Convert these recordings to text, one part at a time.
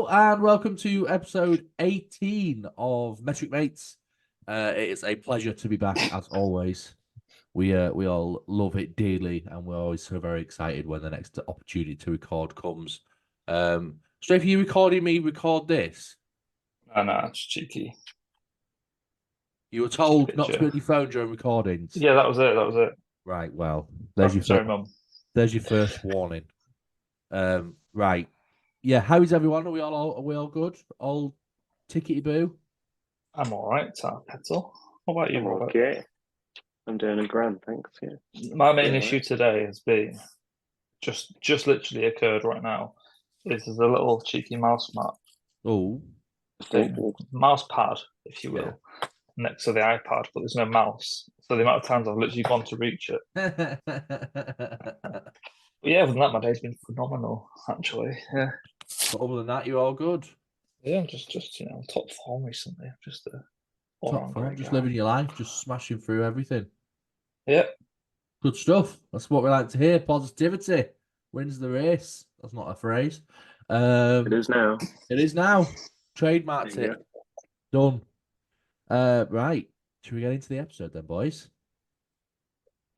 and welcome to episode 18 of MMetric Mates. It is a pleasure to be back as always. We all love it dearly, and we're always so very excited when the next opportunity to record comes. So if you recording me, record this. No, it's cheeky. You were told not to be on your phone during recordings. Yeah, that was it. Right. Well, there's your sorry, Mum. There's your first warning. Right. Yeah. How is everyone? Are we all good? All tickety boo? I'm all right, Petal. What about you, Robert? Okay. I'm doing a grand, thanks. Yeah. My main issue today has been just literally occurred right now. Is there's a little cheeky mouse mat. Oh. Mouse pad, if you will, next to the iPad, but there's no mouse. So the amount of times I've literally gone to reach it. But yeah, other than that, my day's been phenomenal, actually. Yeah. But other than that, you're all good. Yeah, I'm just top form recently. Top form, just living your life, just smashing through everything. Yep. Good stuff. That's what we like to hear. Positivity wins the race. That's not a phrase. It is now. It is now. Trademarked it. Done. Right. Should we get into the episode then, boys?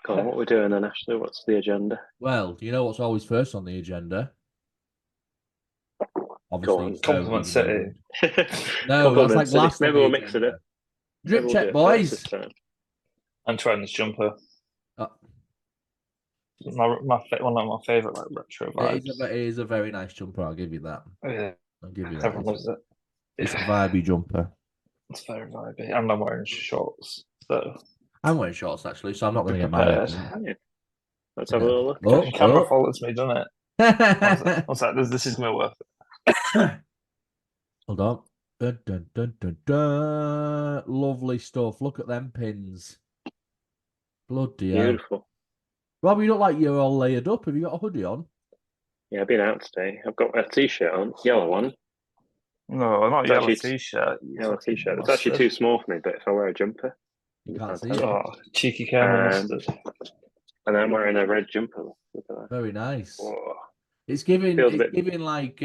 Come on, what we're doing then, Ashley? What's the agenda? Well, you know what's always first on the agenda? Obviously, Compliment City. No, that's like last. Maybe we'll mix it up. Drip check, boys. I'm trying this jumper. One of my favorite retro vibes. It is a very nice jumper. I'll give you that. Yeah, I'll give you that. Everyone loves it. It's a vibey jumper. It's very vibey, and I'm wearing shorts. So I'm wearing shorts actually, so I'm not going to get mad. Let's have a little look. Camera follows me, doesn't it? What's that? This is my worth. Hold on. Dun, dun, dun, dun, dun. Lovely stuff. Look at them pins. Bloody hell. Beautiful. Rob, you look like you're all layered up. Have you got a hoodie on? Yeah, I've been out today. I've got a t-shirt on, yellow one. No, not It's yellow t-shirt. Yellow t-shirt. It's actually too small for me, but if I wear a jumper, you can't see it. Oh, cheeky camera. And I'm wearing a red jumper. Very nice. Whoa. It's giving like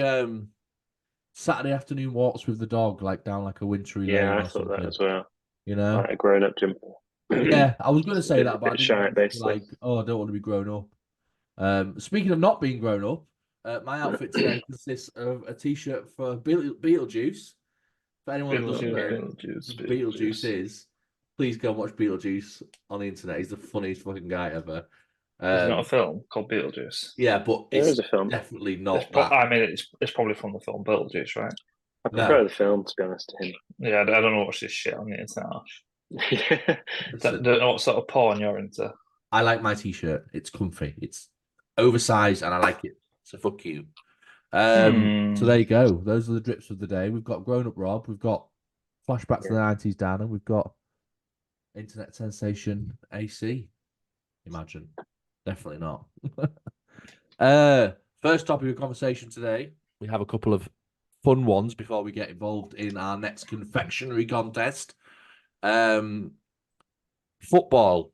Saturday afternoon walks with the dog, like down like a wintry lane. Yeah, I thought that as well. You know, like a grown-up jumper. Yeah, I was going to say that, but I didn't basically. like, I don't want to be grown up. Speaking of not being grown up, my outfit today consists of a t-shirt for Beetlejuice. For anyone who doesn't know Beetlejuice is, please go and watch Beetlejuice on the internet. He's the funniest fucking guy ever. There's not a film called Beetlejuice. Yeah, but it's a film. Definitely not. I mean, it's probably from the film Beetlejuice, right? I prefer the film, to be honest, to him. Yeah, I don't watch this shit on the internet. Don't know what sort of porn you're into. I like my t-shirt. It's comfy. It's oversized, and I like it. So fuck you. So there you go. Those are the drips of the day. We've got grown up Rob. We've got flashback to the 90s Dan, and we've got internet sensation AC. Imagine. Definitely not. First topic of conversation today. We have a couple of fun ones before we get involved in our next confectionery contest. Football.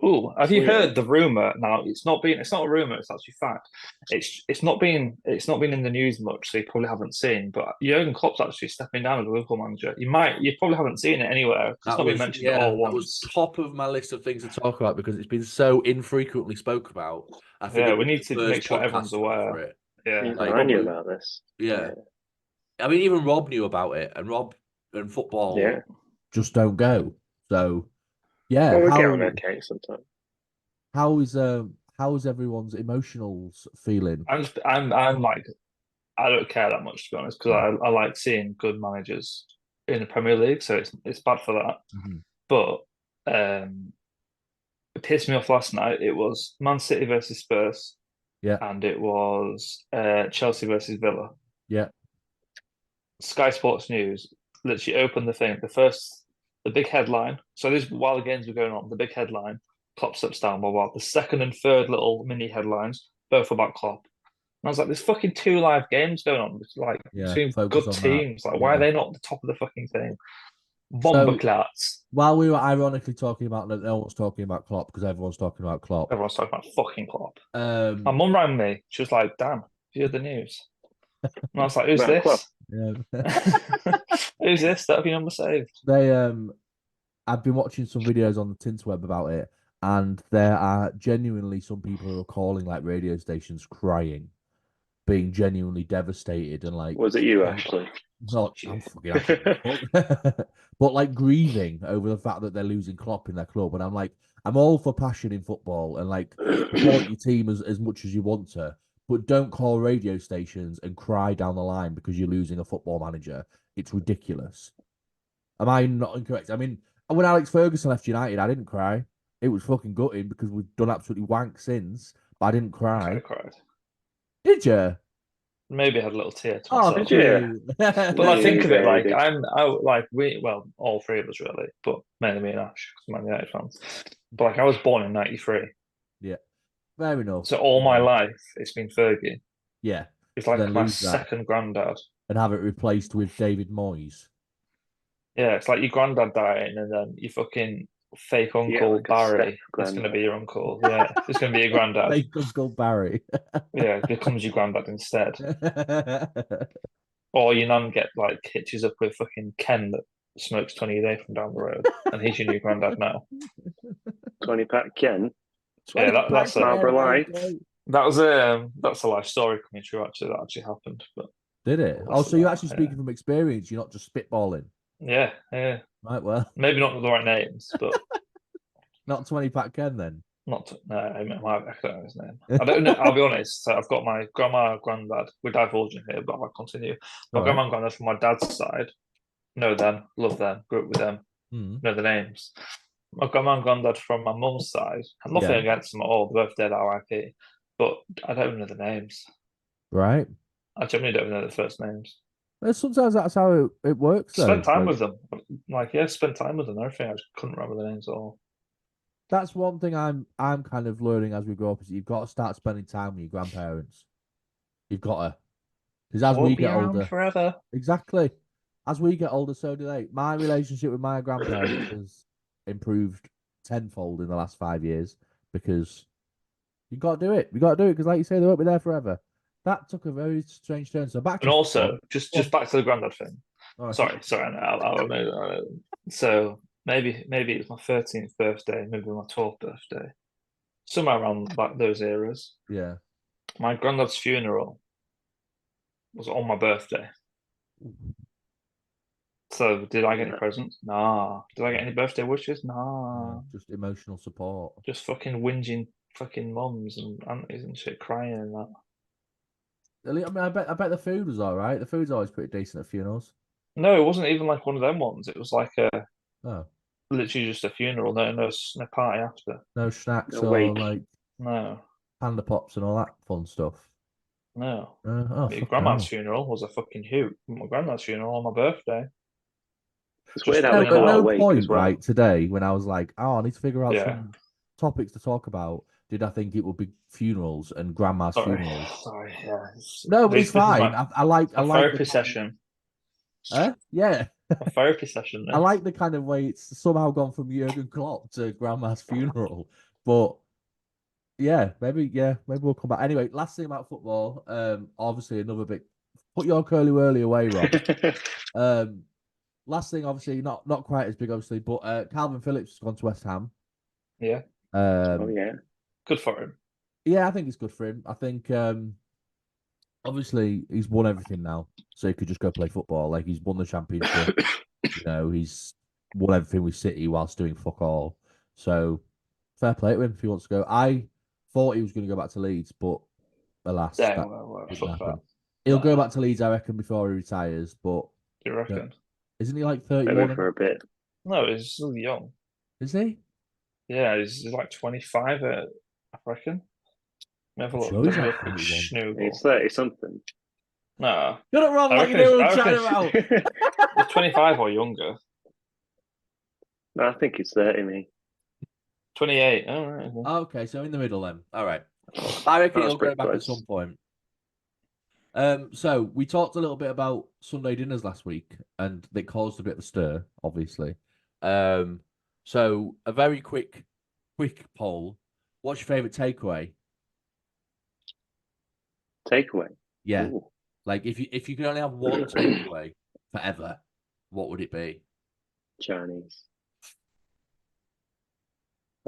Oh, have you heard the rumor? Now it's not a rumor, it's actually fact. It's not been in the news much, so you probably haven't seen. But Jurgen Klopp's actually stepping down as a Liverpool manager. You probably haven't seen it anywhere. It's not been mentioned at all once. That was top of my list of things to talk about because it's been so infrequently spoke about. I think we need to make sure everyone's aware. It. Yeah, I knew about this. Yeah. I mean, even Rob knew about it, and Rob and football just don't go. So, yeah. Well, we get on their case sometimes. How is everyone's emotionals feeling? I'm like, I don't care that much, to be honest, because I like seeing good managers in the Premier League, so it's bad for that. Mm-hmm. But it pissed me off last night. It was Man City versus Spurs. Yeah. And it was Chelsea versus Villa. Yeah. Sky Sports News literally opened the thing. The big headline. So this while the games were going on, the big headline, Klopp steps down, blah, blah. The second and third little mini headlines, both about Klopp. And I was like, there's fucking 2 live games going on. It's like between good teams. Like, why are they not at the top of the fucking thing? Bomberklats. While we were ironically talking about that, no one's talking about Klopp because everyone's talking about Klopp. Everyone's talking about fucking Klopp. My mum rang me. She was like, "Dan, you heard the news?" And I was like, who's Right, well. this? Yeah. Who's this? That'll be number saved. I've been watching some videos on the Tinterweb about it, and there are genuinely some people who are calling like radio stations crying, being genuinely devastated and like Was it you, Ashley? not I'm fucking Ashley, but like grieving over the fact that they're losing Klopp in their club. And I'm like, I'm all for passion in football and like support your team as much as you want to, but don't call radio stations and cry down the line because you're losing a football manager. It's ridiculous. Am I not incorrect? I mean, when Alex Ferguson left United, I didn't cry. It was fucking gutting because we've done absolutely wank since, but I didn't I cry. cried. Did you? Maybe I had a little tear to Oh, myself. did you? But I think of it Yeah, like you well, all three of us really, but mainly me and Ash, because I'm United fans. But like I was born in '93, Yeah, fair enough. so all my life it's been Fergie. Yeah, It's to like then my lose that second granddad. and have it replaced with David Moyes. Yeah, it's like your granddad dying, and then your fucking fake uncle like a Barry step is going to granddad. be your uncle. Yeah, it's going to be your granddad. Fake Uncle Barry. Yeah, becomes your granddad instead. Or your nan like hitches up with fucking Ken that smokes 20 a day from down the road, and he's your new granddad now. 20-pack Ken. Yeah, that's Marlboro Light. that's a life story coming true. Actually, that actually happened. But Did it? Oh, so you're actually speaking from experience. You're not just spitballing. Yeah. Right. Well, maybe not the right names, but not 20-pack Ken then. Not no, I don't know his name. I don't know. I'll be honest. So I've got my grandma and granddad. We're diverging here, but I'll continue. My grandma and granddad from my dad's side. Know them, love them, grew up with them. Know the names. My grandma and granddad from my mum's side. Have nothing against them at all. They're both dead, R.I.P. But I don't know the names. Right. I genuinely don't know the first names. Sometimes that's how it works. Spend time with them. Spend time with them. Everything. I just couldn't remember the names at all. That's one thing I'm kind of learning as we grow up is you've got to start spending time with your grandparents. You've got to. Because as we get older, forever. Exactly. As we get older, so do they. My relationship with my grandparents has improved tenfold in the last 5 years because you got to do it. You got to do it because, like you say, they won't be there forever. That took a very strange turn. So back. And also, just back to the granddad thing. Oh, sorry. I'll know. So maybe it was my 13th birthday, maybe my 12th birthday, somewhere around those eras. Yeah. My granddad's funeral was on my birthday. So did I get any presents? Nah. Did I get any birthday wishes? Nah. Just emotional support. Just fucking whinging fucking mums and aunties and shit crying and that. I mean, I bet the food was all right. The food's always pretty decent at funerals. No, it wasn't even like one of them ones. It was like literally just a funeral. No party after. No snacks or like panda pops and all that fun stuff. No. My grandma's funeral was a fucking hoot. My granddad's funeral on my birthday. It's weird how they call no it wake point, as well. right? Today, when I was like, I need to figure out some topics to talk about. Did I think it would be funerals and grandma's funerals? Sorry, yeah. No, but it's fine. I like therapy session. Yeah. A therapy session. I like the kind of way it's somehow gone from Jurgen Klopp to grandma's funeral. But maybe we'll come back. Anyway, last thing about football. Obviously another bit. Put your curly whirly away, Rob. Last thing, obviously, not quite as big, obviously, but Calvin Phillips has gone to West Ham. Yeah. Good for him. Yeah, I think it's good for him. I think obviously he's won everything now, so he could just go play football. Like he's won the championship. He's won everything with City whilst doing fuck all. So fair play to him if he wants to go. I thought he was going to go back to Leeds, but alas, that didn't happen. He'll go back to Leeds, I reckon, before he retires. But you reckon? Isn't he like 31? For a bit. No, he's still young. Is he? Yeah, he's like 25, I reckon. Have a look. Sure he's 30-something. No. You're not wrong, like you know what I'm chatting about. He's 25 or younger. No, I think he's 30, me. 28. Oh, right. Okay, so in the middle then. All right. I reckon he'll go back at some point. So we talked a little bit about Sunday dinners last week, and they caused a bit of a stir, obviously. So a very quick poll. What's your favourite takeaway? Takeaway? Yeah. Ooh. Like if you could only have one takeaway forever, what would it be? Chinese.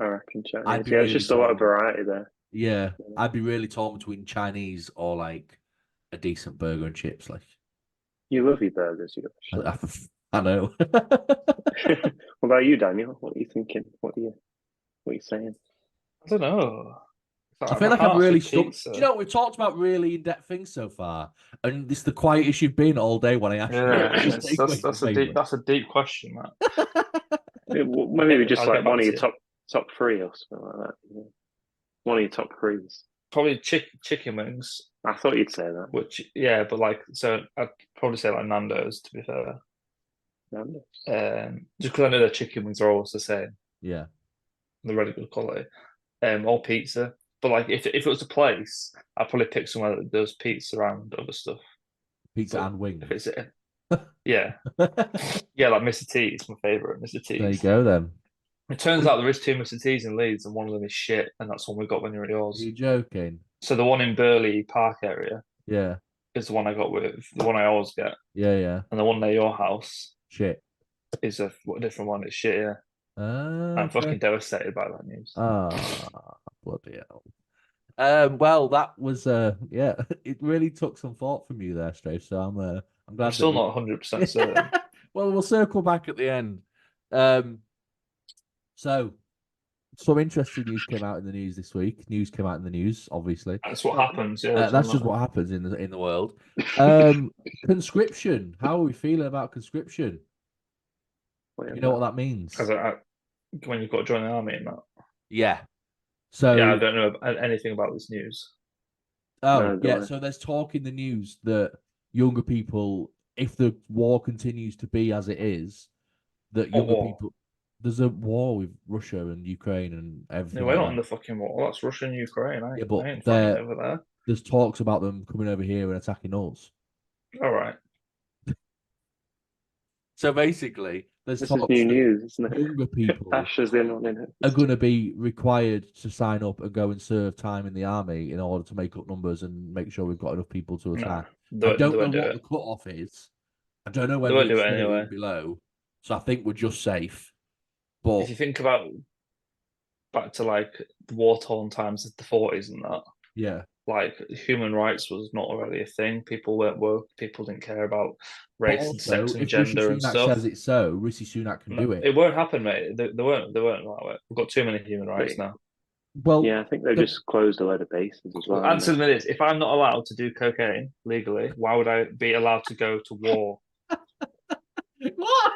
I reckon I'd Chinese. be Yeah, it's really just a lot of torn. variety there. Yeah, I'd be really torn between Chinese or like a decent burger and chips. Like You love your burgers, you actually. I know. What about you, Daniel? What are you thinking? What are you saying? I don't know. I feel My like I've heart's really with stuck. pizza. Do you know we've talked about really in-depth things so far, and this is the quietest you've been all day when I asked Yeah, you. that's a deep question, that. Maybe just I'll like get back one of to your you. top three or something like that. Yeah. One of your top threes. Probably chicken wings, I thought you'd say that. which yeah, but like so I'd probably say like Nando's to be fair. Nando's. Just because I know their chicken wings are always the same, Yeah, they're really good quality. Or pizza. But like if it was a place, I'd probably pick somewhere that does pizza and other stuff. pizza But and wings. if it's yeah. Yeah, like Mr. T is my favourite, Mr. There you T's. go then. It turns out there is two Mr. T's in Leeds and one of them is shit, and that's the one we got when you were at Are yours. you joking? So the one in Burley Park area Yeah, is the one I got with the one I always get. yeah. And the one near your house Shit. is a different one. It's shit, yeah. I'm Okay. fucking devastated by that news. Bloody hell. Well, that was yeah, it really took some thought from you there, Strafe. So I'm glad. I'm still not 100% certain. Well, we'll circle back at the end. So some interesting news came out in the news this week. News came out in the news, obviously. That's what happens. Yeah, That's just what happens in the world. Conscription. How are we feeling about conscription? You know what that means? When you've got to join the army and that. Yeah. So yeah, I don't know anything about this news. No, yeah. So there's talk in the news that younger people, if the war continues to be as it is, that younger people. There's a war with Russia and Ukraine and everything. No, we're like not that. in the fucking war. That's Russia and Ukraine. I ain't fighting over there. There's talks about them coming over here and attacking us. All right. So basically, there's this talks is new news, isn't it? younger people Asher's the only one in it. are going to be required to sign up and go and serve time in the army in order to make up numbers and make sure we've got enough people to attack. I don't know what the cut-off is. I don't know whether it's anyway. Below. So I think we're just safe. But if you think about back to like the war-torn times of the 40s and that, yeah, like human rights was not really a thing. People weren't woke. People didn't care about race and sex and gender and stuff. Says it's so, Rishi Sunak can do it. It won't happen, mate. They weren't that way. We've got too many human rights now. Well, yeah, I think they've just closed a load of bases as well. Answer me this: if I'm not allowed to do cocaine legally, why would I be allowed to go to war?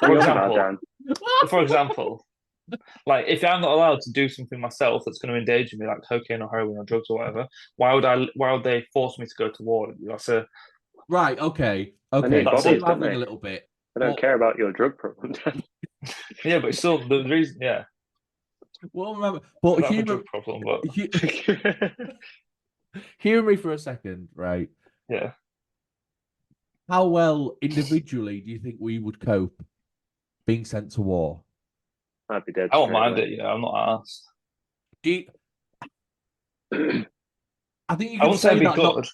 For example, like if I'm not allowed to do something myself that's going to endanger me, like cocaine or heroin or drugs or whatever, why would they force me to go to war? That's a right. Okay. That's a little bit. I don't care about your drug problem. Yeah, but it's still the reason. Yeah. Well, remember, but drug problem. But hear me for a second, right? Yeah. How well individually do you think we would cope being sent to war? I'd be dead. I won't mind it. I'm not asked. I think you can say that. Good.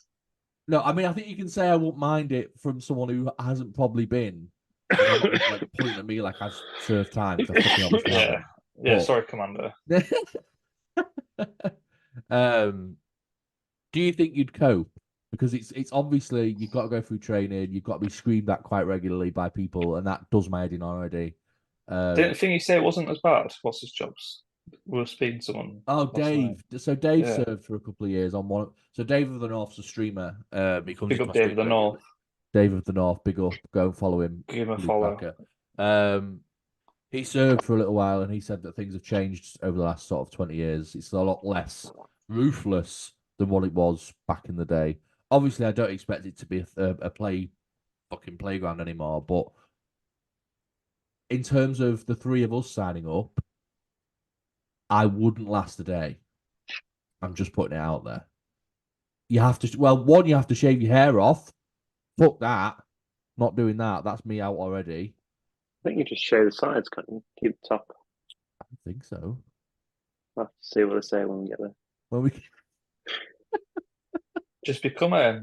No, I mean, I think you can say I won't mind it from someone who hasn't probably been. Like pointing at me like I've served time. Yeah. But, sorry, Commander. Do you think you'd cope? Because it's obviously you've got to go through training, you've got to be screamed at quite regularly by people, and that does my head in already. Didn't think you say it wasn't as bad. What's his jobs? We were speaking to someone. Oh, Dave. So Dave served for a couple of years on one. So Dave of the North's a streamer. He comes big up Dave of the North. Dave of the North, big up. Go and follow him. Give him a follow. He served for a little while, and he said that things have changed over the last sort of 20 years. It's a lot less ruthless than what it was back in the day. Obviously, I don't expect it to be a fucking playground anymore, but in terms of the three of us signing up, I wouldn't last a day. I'm just putting it out there. You have to, one, you have to shave your hair off. Fuck that. Not doing that. That's me out already. I think you just shave the sides, can't you? Keep the top. I think so. I'll have to see what they say when we get there. When we just become a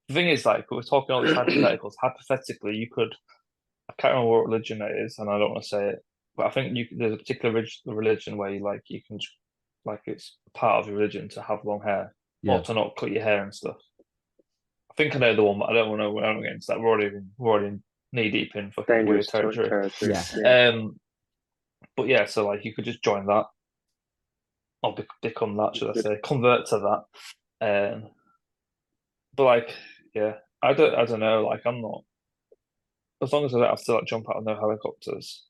The thing is, like, we're talking all these hypotheticals. Hypothetically, you could. I can't remember what religion it is, and I don't want to say it, but I think there's a particular religion where you can, like, it's part of your religion to have long hair Yeah. or to not cut your hair and stuff. I think I know the one, but I don't want to. I don't get into that. We're already knee deep in fucking weird Dangerous territory. Yeah. But yeah, so like you could just join that or become that, should I say, convert to that. But like, yeah, I don't know. Like, I'm not. As long as I don't have to like jump out of no helicopters.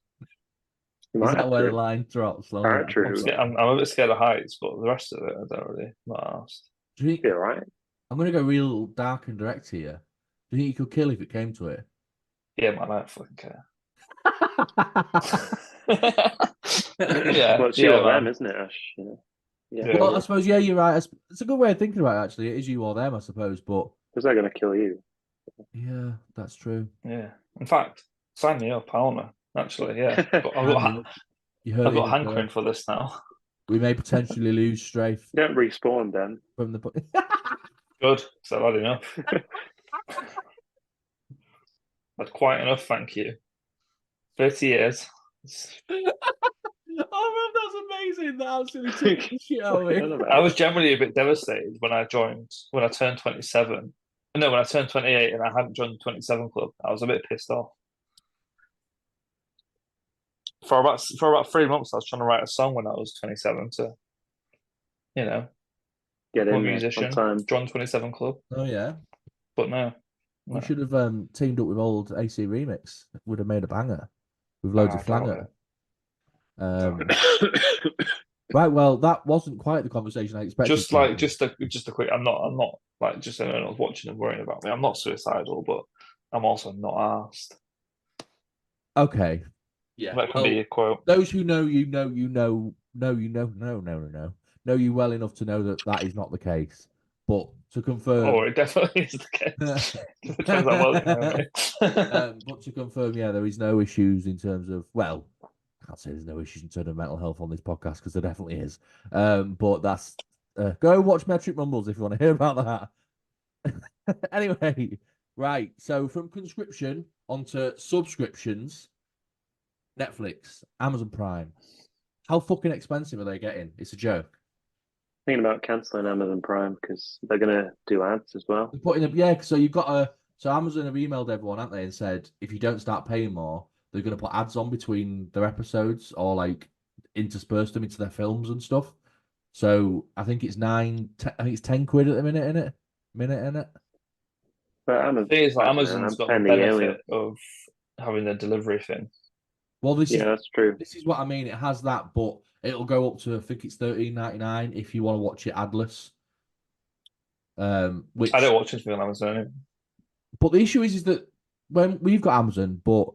Is that where the line drops? I'm a bit scared of heights, but the rest of it, I don't really. Not asked. Do you think? Yeah, right. I'm going to go real dark and direct here. Do you think you could kill if it came to it? Yeah, man, I don't fucking care. Yeah, well, it's you or them, isn't it, Ash? You know? Yeah. Well, I suppose, yeah, you're right. It's a good way of thinking about it, actually. It is you or them, I suppose, but... Because they're going to kill you. Yeah, that's true. Yeah. In fact, sign me up, I want to. Actually, yeah. I've got hankering for this now. We may potentially lose Strafe. Don't respawn, then. From the... Good, so I've had enough. That's quite enough, thank you. 30 years. Oh, man, that's amazing. That absolutely took the shit out of me. I was generally a bit devastated when I turned 27. No, when I turned 28 and I hadn't joined the 27 club. I was a bit pissed off. For about 3 months, I was trying to write a song when I was 27 to, you know, get in, musician, join 27 club. Oh yeah, but no. We should have teamed up with old ACmmetric. Would have made a banger with loads of flanger. Right, well, that wasn't quite the conversation I expected. Just a quick. I'm not like just anyone else watching and worrying about me. I'm not suicidal, but I'm also not arsed. Okay. Yeah. That can be a quote. Those who know you know you well enough to know that is not the case. But to confirm, oh, it definitely is the case. Depends how well you know me. But to confirm, yeah, there is no issues in terms of, well, I can't say there's no issues in terms of mental health on this podcast because there definitely is. But that's go watch Metric Mumbles if you want to hear about that. Anyway, right. So from conscription onto subscriptions, Netflix, Amazon Prime. How fucking expensive are they getting? It's a joke. Thinking about cancelling Amazon Prime because they're gonna do ads as well. So you've got so Amazon have emailed everyone, haven't they, and said if you don't start paying more, they're gonna put ads on between their episodes or like intersperse them into their films and stuff. So I think it's I think it's 10 quid at the minute in it. But Amazon's got the benefit of having the delivery thing. Well, that's true. This is what I mean. It has that, but it'll go up to, I think it's $13.99 if you want to watch it adless. Which I don't watch anything on Amazon. But the issue is that when we've got Amazon, but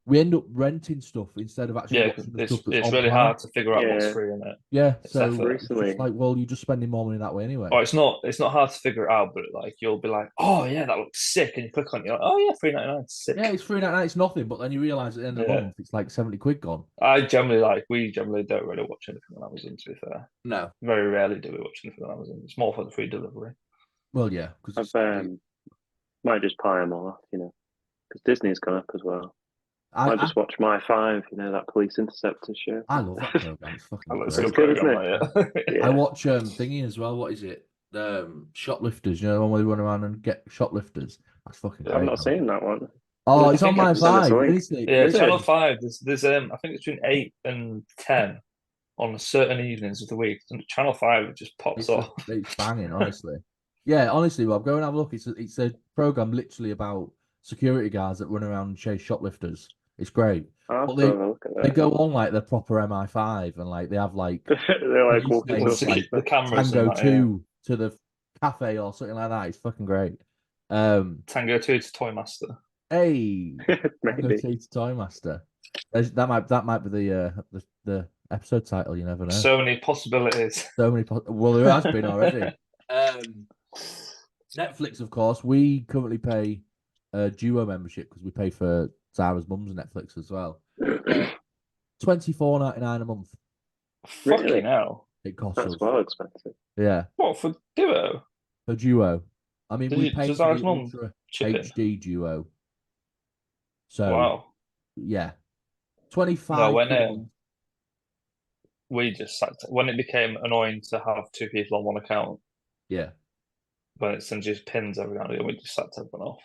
we end up renting stuff instead of actually watching the stuff that's it's really hard to figure out what's free in it. Yeah, it's so recently, it's like, well, you're just spending more money that way anyway. Oh, it's not hard to figure it out, but like you'll be like, oh yeah, that looks sick, and you click on it, you're like, oh yeah, $3.99, sick. Yeah, it's $3.99, it's nothing, but then you realise at the end of the month it's like 70 quid gone. We generally don't really watch anything on Amazon, to be fair. No. Very rarely do we watch anything on Amazon. It's more for the free delivery. Well, yeah, because might just pie them off, because Disney's gone up as well. I just watch My 5, that Police Interceptor show. I love that program. It's fucking great. It's good, isn't it? Yeah. I watch thingy as well. What is it? Shoplifters. The one where they run around and get shoplifters. That's fucking great. I've not seen that one. Oh, it's on My 5. Yeah, Channel 5. There's I think between 8 and 10 on certain evenings of the week. And Channel 5 just pops off. It's banging, honestly. Yeah, honestly, Rob, go and have a look. It's a program literally about security guards that run around and chase shoplifters. It's great. But they go on like the proper MI5 and like they have like they're like walking the cameras Tango 2 to the cafe or something like that. It's fucking great. Tango 2 to Toy Master. Hey, Tango 2 to Toy Master. That might be the episode title. You never know. So many possibilities. Well, there has been already. Netflix, of course. We currently pay a duo membership because we pay for Zara's mum's Netflix as well. $24.99 a month. Fucking hell! It costs That's us. well expensive. Yeah. What for duo? For duo. I mean, we paid does for Alex the Mum Ultra chip in? HD Duo. So Wow. yeah, No, 25 when quid a month. we just sacked when it became annoying to have two people on one account, Yeah, when it sends you pins every now and again, we just sacked everyone off.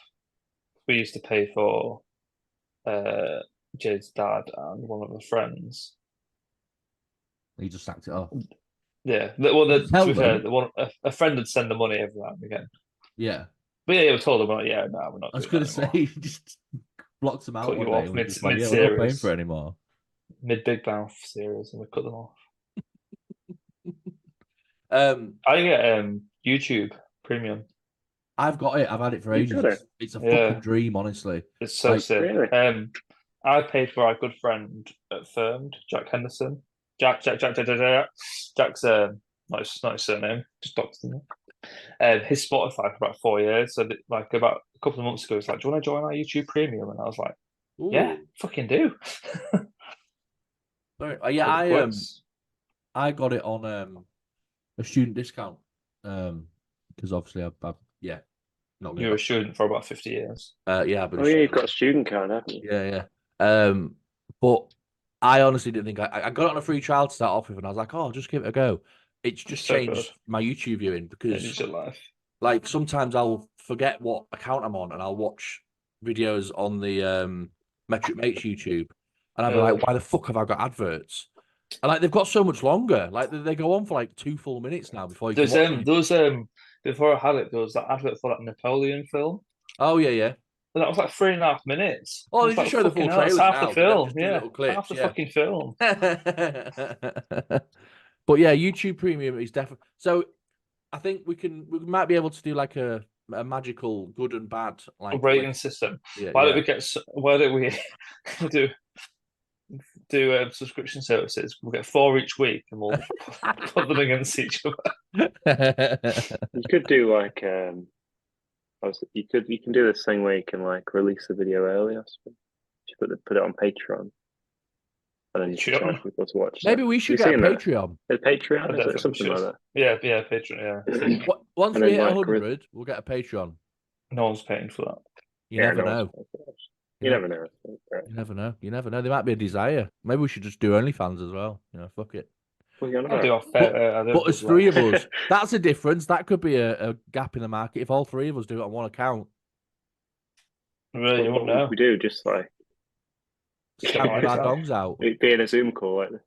We used to pay for Jade's dad and one of her friends. he just sacked it off. Yeah, well, to Tell be fair, them. a friend would send the money every now and again. Yeah, But yeah, we told them, like, yeah, no, we're not I was doing going that to anymore. say, he just blocks them out Cut one you day off and we're mid just like, mid yeah, we're not paying series, for it anymore. mid big mouth series, and we cut them off. Um, I get YouTube Premium. I've got it. I've had it for You've ages. got it. It's a Yeah. fucking dream, honestly. It's so Like, sick. Really? I paid for our good friend at Firmed, Jack Henderson. Jack's not his surname, just Doctor. His Spotify for about 4 years. So like about a couple of months ago, it's like, do you want to join our YouTube Premium? And I was like, yeah, ooh. fucking do. Yeah, Quits. I got it on a student discount. Because obviously I've yeah, not You going were a back. student for about 50 years. Yeah, I've been a Oh yeah, you've student. got a student card, haven't you? Yeah. But I honestly didn't think I got it on a free trial to start off with, and I was like, oh, I'll just give it a go. It's just So good. changed my YouTube viewing because Changes your life. like sometimes I'll forget what account I'm on and I'll watch videos on the MMetric Mates YouTube, and I'll be like, why the fuck have I got adverts? And like they've got so much longer. Like they go on for like 2 full minutes now before you can watch it. Those before I had it, there was that advert for that Napoleon film. Oh yeah. And that was like 3.5 minutes. Oh, I they was just like, show the full fucking hell, that's trailers half the now, but then film. just do Yeah, little half clips. the Yeah. fucking film. But yeah, YouTube Premium is definitely. So I think we might be able to do like a magical good and bad like Rating system. Yeah, Why don't we do subscription services? We'll get 4 each week, and we'll put them against each other. You could do like you can do this thing where you can like release the video early. I suppose. You put it on Patreon, and then you can charge people to watch. Maybe we should get a Patreon. A Patreon, is it something like that? Yeah, Patreon. Yeah. Once we hit 100, we'll get a Patreon. No one's paying for that. You never know. You never know. You never know. You never know. There might be a desire. Maybe we should just do OnlyFans as well. Fuck it. But there's 3 of us. That's a difference. That could be a gap in the market if all 3 of us do it on one account. Really, you won't know. We do just like stand with our dongs out. It'd be in a Zoom call like this.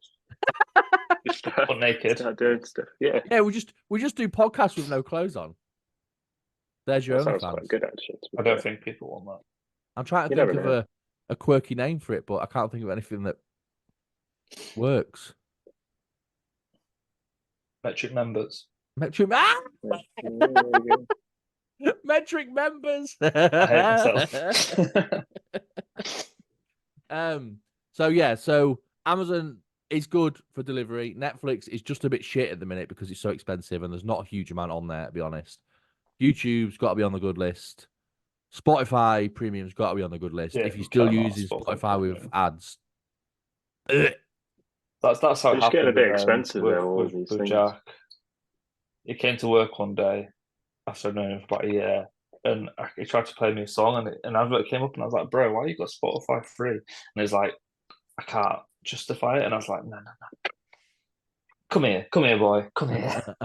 Just but naked. Start doing stuff. Yeah. Yeah, we just do podcasts with no clothes on. There's your Sounds OnlyFans. quite good actually. I don't think people want that. I'm trying to think of a quirky name for it, but I can't think of anything that works. Metric members. Metric Metric members. I hate myself. So Amazon is good for delivery. Netflix is just a bit shit at the minute because it's so expensive and there's not a huge amount on there, to be honest. YouTube's got to be on the good list. Spotify Premium's got to be on the good list. Yeah, if you're still using Spotify with ads. That's how it happened. It's getting a bit expensive with Jack. He came to work one day after I've known him for about a year, and he tried to play me a song, and an advert came up, and I was like, "Bro, why you got Spotify free?" And he's like, "I can't justify it," and I was like, "No. Come here, boy, come here."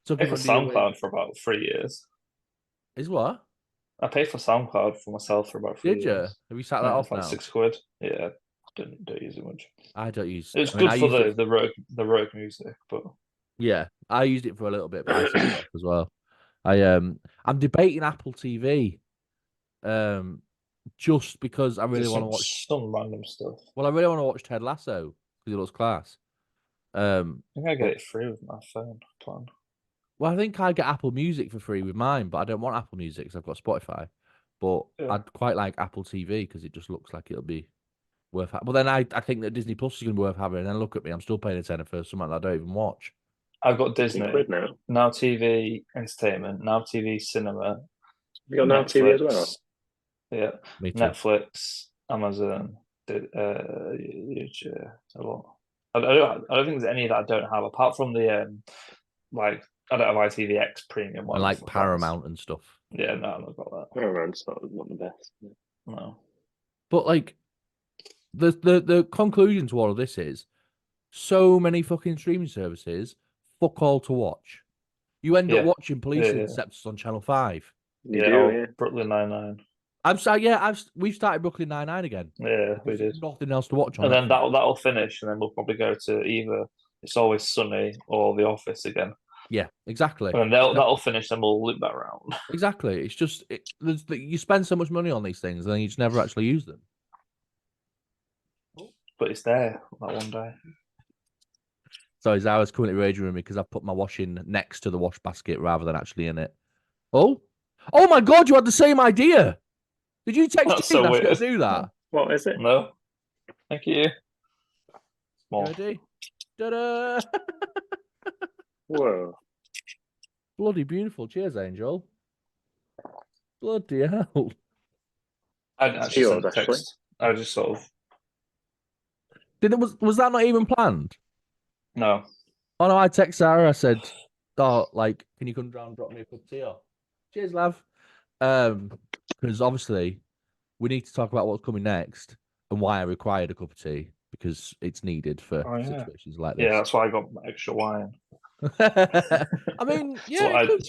So I paid for SoundCloud for about 3 years. Is what? I paid for SoundCloud for myself for about 3 years. Did you? Have you sat that off like now? £6. Yeah, don't use it much. I don't use. It's good for the rogue music, but yeah, I used it for a little bit, but I set it off as well. I'm debating Apple TV, just because I really want to watch some random stuff. Well, I really want to watch Ted Lasso because it looks class. I think I get it free with my phone plan. Well, I think I get Apple Music for free with mine, but I don't want Apple Music because I've got Spotify. But I'd quite like Apple TV because it just looks like it'll be worth having. But then I think that Disney Plus is going to be worth having. And then look at me, I'm still paying a tenner for something that I don't even watch. I've got Disney, Now TV Entertainment, Now TV Cinema. You got Now TV as well? Yeah. Me too. Netflix, Amazon, a lot. I don't think there's any that I don't have apart from the like I don't have ITVX premium ones. And like Paramount and stuff. Yeah, no, I've not got that. Paramount's not the best. No. But like the conclusion to all of this is so many fucking streaming services, fuck all to watch. You end up watching Police Interceptors on Channel 5. You do, yeah. Brooklyn Nine-Nine. We've started Brooklyn Nine-Nine again. Yeah, we did. Nothing else to watch on. And then that'll finish, and then we'll probably go to either It's Always Sunny or The Office again. Yeah, exactly. And then that'll finish, and we'll loop back around. Exactly. It's just you spend so much money on these things, and then you just never actually use them. But it's there that one day. So Zara's currently raging with me because I've put my washing next to the wash basket rather than actually in it. Oh my God! You had the same idea. Did you text me to do that? What is it? No. Thank you. Small. Ready? Ta-da! Whoa. Bloody beautiful. Cheers, Angel. Bloody hell. I didn't actually send a text. I just sort of. Was that not even planned? No. Oh no, I text Sarah. I said, "Oh, like, can you come down and drop me a cup of tea?" Cheers, love. Because obviously we need to talk about what's coming next and why I required a cup of tea because it's needed for situations like this. Yeah, that's why I got extra wine. I mean, yeah, it goes.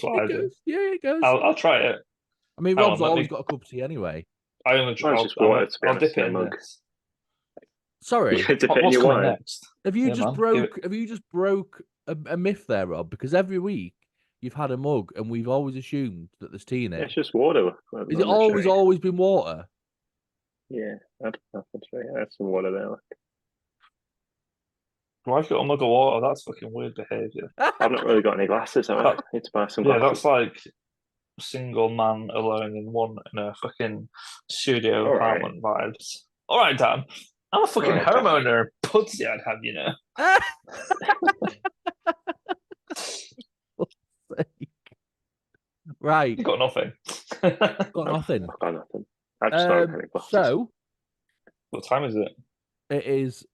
Yeah, it goes. I'll try it. I mean, Rob's always got a cup of tea anyway. I'll dip it in this. Sorry, what's coming next? Have you just broke a myth there, Rob? Because every week you've had a mug, and we've always assumed that there's tea in it. It's just water. Is it always been water? Yeah, that's right. That's some water there. Why have you got a mug of water? That's fucking weird behaviour. I've not really got any glasses. Have I need to buy some glasses. Yeah, that's like single man alone in a fucking studio apartment vibes. All right, Dan. I'm a fucking homeowner. Pussy, I'd have you know. Right. You've got nothing. Got nothing. I've got nothing. I just don't have any glasses. So, what time is it? It is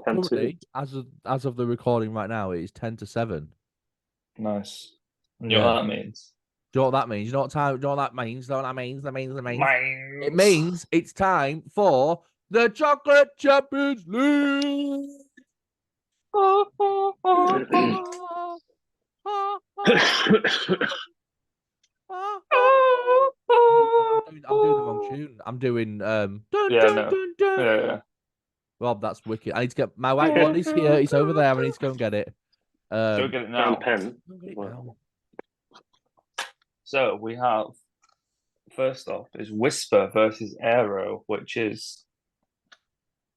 currently, as of the recording right now, it is 10 to 7. Nice. And you know what that means? Do you know what that means? You know what time? Do you know what that means? Do you know what that means? It means it's time for the Chocolate Champions League. I'm doing the wrong tune. I'm doing Yeah. Rob, that's wicked. I need to get my whiteboard. He's here. He's over there. I need to go and get it. Go get it now. Pen. So we have, first off, is Whisper versus Aero, which is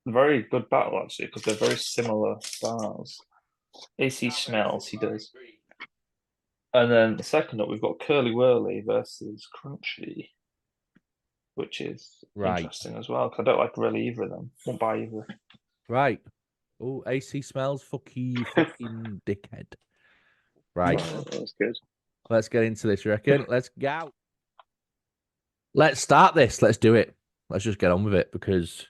a very good battle, actually, because they're very similar styles. AC smells, he does. And then the second up, we've got Curly Whirly versus Crunchy, which is interesting as well, because I don't like really either of them. Won't buy either. Right. Oh, AC smells, fucking dickhead. Right. Oh, that's good. Let's get into this, you reckon? Let's go. Let's start this. Let's do it. Let's just get on with it because,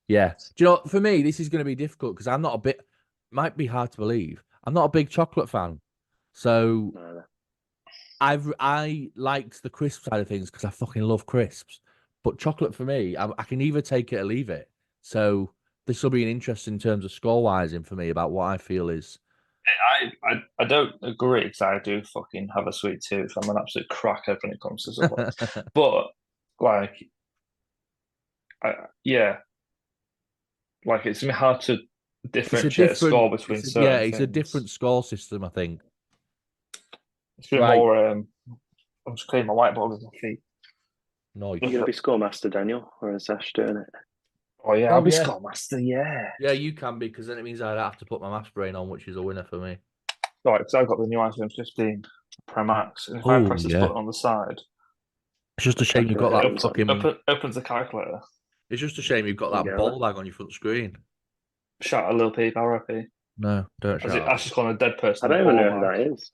yeah. Do you know, for me, this is going to be difficult because I'm not a bit, might be hard to believe, I'm not a big chocolate fan. So I liked the crisp side of things because I fucking love crisps. But chocolate for me, I can either take it or leave it. So this will be an interest in terms of score-wising for me about what I feel is. I don't agree because I do fucking have a sweet tooth. I'm an absolute cracker when it comes to stuff. But like, like it's hard to differentiate a score between certain. Yeah, it's a different score system, I think. It's a bit more. I'm just cleaning my whiteboard with my feet. No, you're gonna be scoremaster, Daniel, or is Ash doing it? Oh yeah, I'll be scoremaster. Yeah. Yeah, you can be because then it means I'd have to put my maths brain on, which is a winner for me. Right, because I've got the new iPhone 15 Pro Max, and if I press this button on the side, it's just a shame you've got that fucking. Opens the calculator. It's just a shame you've got that ball bag on your front screen. Shout a little peep, R.I.P. No, don't shout. Ash is calling a dead person. I don't even know who that is.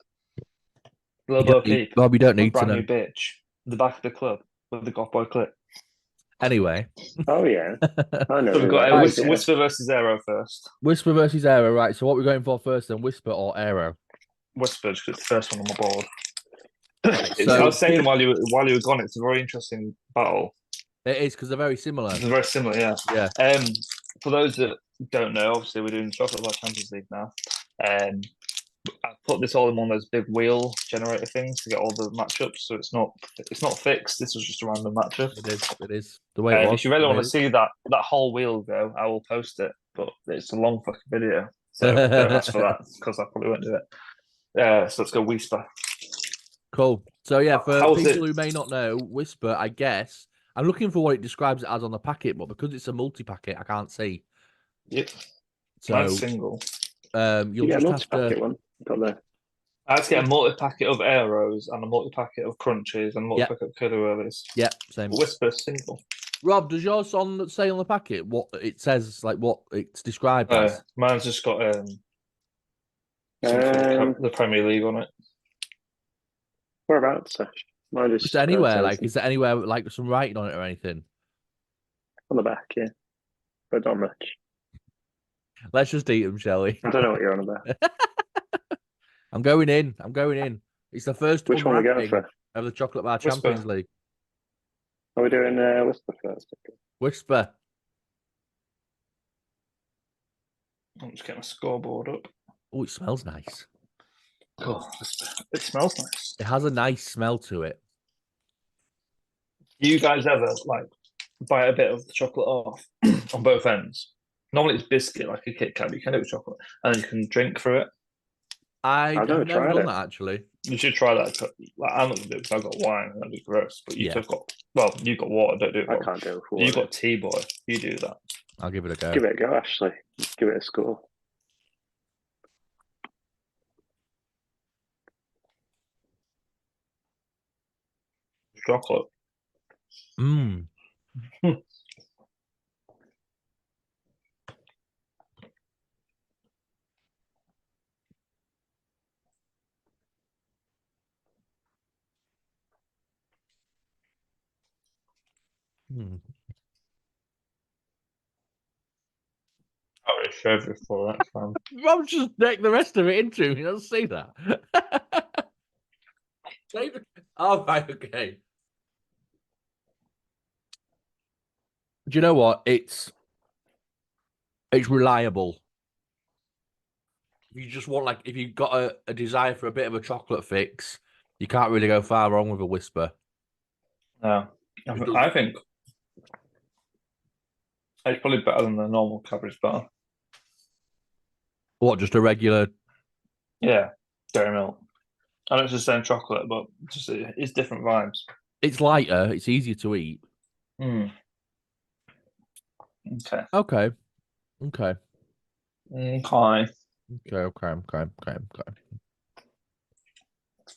Little peep. Bob, you don't need to know. Brand new bitch. The back of the club with the goth boy clip. Anyway. Oh yeah. I know. So we've got Whisper versus Aero first. Whisper versus Aero, right? So what we're going for first then, Whisper or Aero? Whispers because it's the first one on my board. So- I was saying while you were gone, it's a very interesting battle. It is because they're very similar. It's very similar, yeah. Yeah. For those that don't know, obviously we're doing Chocolate Bar Champions League now. I put this all in one of those big wheel generator things to get all the matchups, so it's not fixed. This was just a random matchup. It is the way it was. If you really want to see that whole wheel go, I will post it, but it's a long fucking video, so don't ask for that because I probably won't do it. So let's go Whisper. Cool. So yeah, for How was people it? who may not know, Whisper, I guess I'm looking for what it describes it as on the packet, but because it's a multi-packet, I can't see. Yep. So Mine's single. you'll get just a have to. multi-packet one. Got the I had to get a multi-packet of Aeros and a multi-packet of Crunchies and a multi-packet of Curly Whirlies. Yeah, same. Whisper single. Rob, does yours say on the packet what it says, like what it's described as? Mine's just got the Premier League on it. whereabouts? Mine Just anywhere, like is there anywhere like some writing on it or anything? on the back, yeah, but not much. Let's just eat them, shall we? I don't know what you're on about. I'm going in. It's the first Which one are we going unwrapping for? of the Chocolate Bar Whisper. Champions League. Are we doing Whisper first? Whisper. I'm just getting a scoreboard up. Oh, it smells nice. Oh, it smells nice. It has a nice smell to it. Do you guys ever like bite a bit of the chocolate off on both ends? Normally it's biscuit, like a Kit Kat, but you can do it with chocolate, and then you can drink through it. I've never done that actually. You should try that. Like, I'm not gonna do it because I've got wine and that'd be gross. But you've got you've got water. Don't do it. I can't do it. You've got tea, boy. You do that. I'll give it a go. Give it a go, Ashley. Give it a score. Chocolate. Mmm. I already showed you before. That's fine. Rob just decked the rest of it into him. You don't see that. Oh, right, okay. Do you know what? It's reliable. You just want if you've got a desire for a bit of a chocolate fix, you can't really go far wrong with a Whisper. No, I think it's probably better than the normal Cadbury's bar. What, just a regular? Yeah, dairy milk. I know it's the same chocolate, but just it's different vibes. It's lighter. It's easier to eat. Okay. Okay.